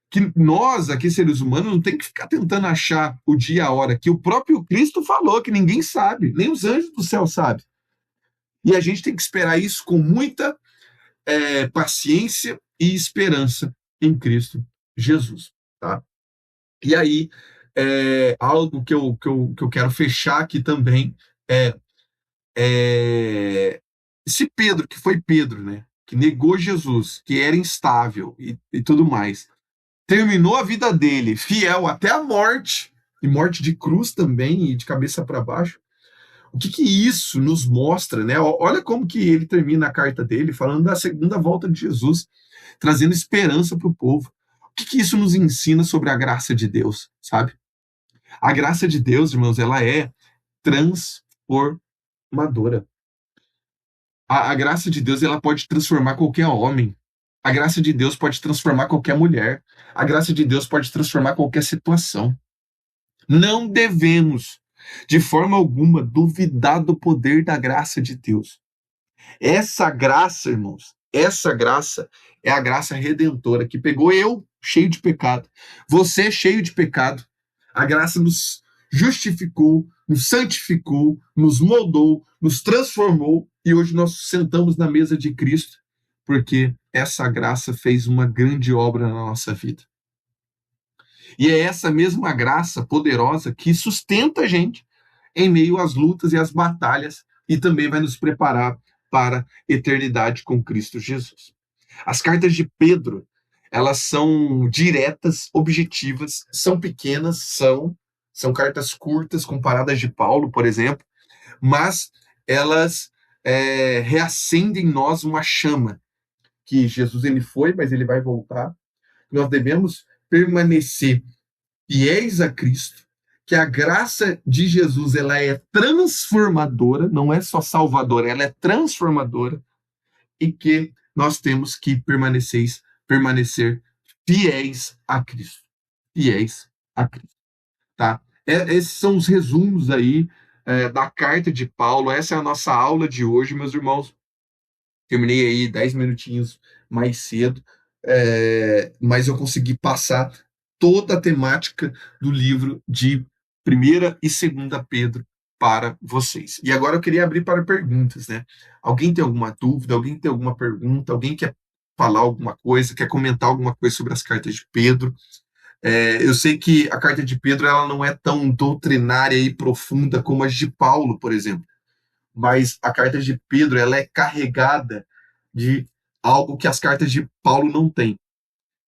Que nós, aqui seres humanos, não tem que ficar tentando achar o dia e a hora, que o próprio Cristo falou que ninguém sabe, nem os anjos do céu sabem. E a gente tem que esperar isso com muita paciência e esperança em Cristo Jesus. Tá? E aí, algo que eu quero fechar aqui também esse Pedro, que foi Pedro, né? Que negou Jesus, que era instável e tudo mais, terminou a vida dele fiel até a morte, e morte de cruz também, e de cabeça para baixo. O que isso nos mostra, né? Olha como que ele termina a carta dele, falando da segunda volta de Jesus, trazendo esperança para o povo. O que isso nos ensina sobre a graça de Deus, sabe? A graça de Deus, irmãos, ela é transformadora. A graça de Deus, ela pode transformar qualquer homem. A graça de Deus pode transformar qualquer mulher. A graça de Deus pode transformar qualquer situação. Não devemos, de forma alguma, duvidar do poder da graça de Deus. Essa graça, irmãos, essa graça é a graça redentora que pegou eu, cheio de pecado, você, cheio de pecado. A graça nos justificou, nos santificou, nos moldou, nos transformou e hoje nós sentamos na mesa de Cristo porque essa graça fez uma grande obra na nossa vida. E é essa mesma graça poderosa que sustenta a gente em meio às lutas e às batalhas e também vai nos preparar para a eternidade com Cristo Jesus. As cartas de Pedro, elas são diretas, objetivas, são pequenas, são cartas curtas comparadas de Paulo, por exemplo, mas elas reacendem em nós uma chama que Jesus ele foi, mas ele vai voltar. Nós devemos permanecer fiéis a Cristo, que a graça de Jesus ela é transformadora, não é só salvadora, ela é transformadora e que nós temos que permanecer fiéis a Cristo. Fiéis a Cristo, tá? Esses são os resumos aí da carta de Paulo. Essa é a nossa aula de hoje, meus irmãos. Terminei aí 10 minutinhos mais cedo, mas eu consegui passar toda a temática do livro de Primeira e Segunda Pedro para vocês. E agora eu queria abrir para perguntas, né? Alguém tem alguma dúvida? Alguém tem alguma pergunta? Alguém quer falar alguma coisa? Quer comentar alguma coisa sobre as cartas de Pedro? Eu sei que a carta de Pedro ela não é tão doutrinária e profunda como as de Paulo, por exemplo, mas a carta de Pedro ela é carregada de algo que as cartas de Paulo não têm,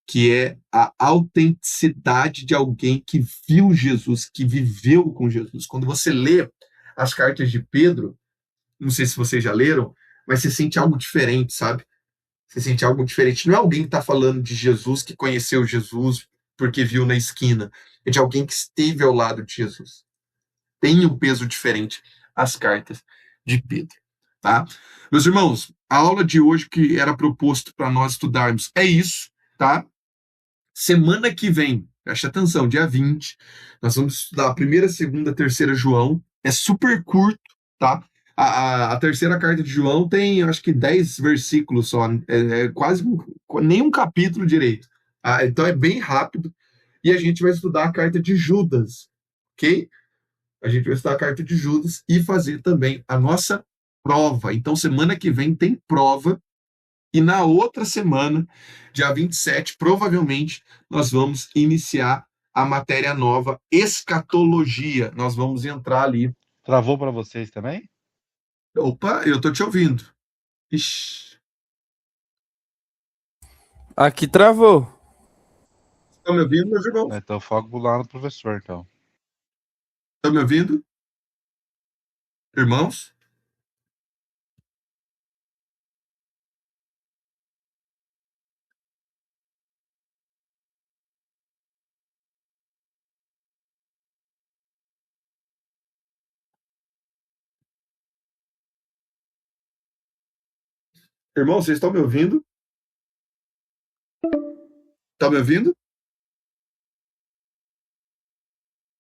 que é a autenticidade de alguém que viu Jesus, que viveu com Jesus. Quando você lê as cartas de Pedro, não sei se vocês já leram, mas você sente algo diferente, sabe? Você sente algo diferente. Não é alguém que está falando de Jesus, que conheceu Jesus porque viu na esquina. É de alguém que esteve ao lado de Jesus. Tem um peso diferente as cartas de Pedro, tá? Meus irmãos, a aula de hoje que era proposto para nós estudarmos é isso, tá? Semana que vem, preste atenção, dia 20, nós vamos estudar a primeira, segunda, terceira João. É super curto, tá? A terceira carta de João tem, acho que 10 versículos só, quase nem um capítulo direito. Então é bem rápido. E a gente vai estudar a carta de Judas, ok? A gente vai estudar a carta de Judas e fazer também a nossa prova. Então, semana que vem tem prova. E na outra semana, dia 27, provavelmente, nós vamos iniciar a matéria nova, escatologia. Nós vamos entrar ali. Travou para vocês também? Opa, eu tô te ouvindo. Ixi, Aqui travou. estão me ouvindo, meus irmãos? Então foco lá no professor, então. Estão me ouvindo? Irmãos? Irmãos, vocês estão me ouvindo? Estão me ouvindo?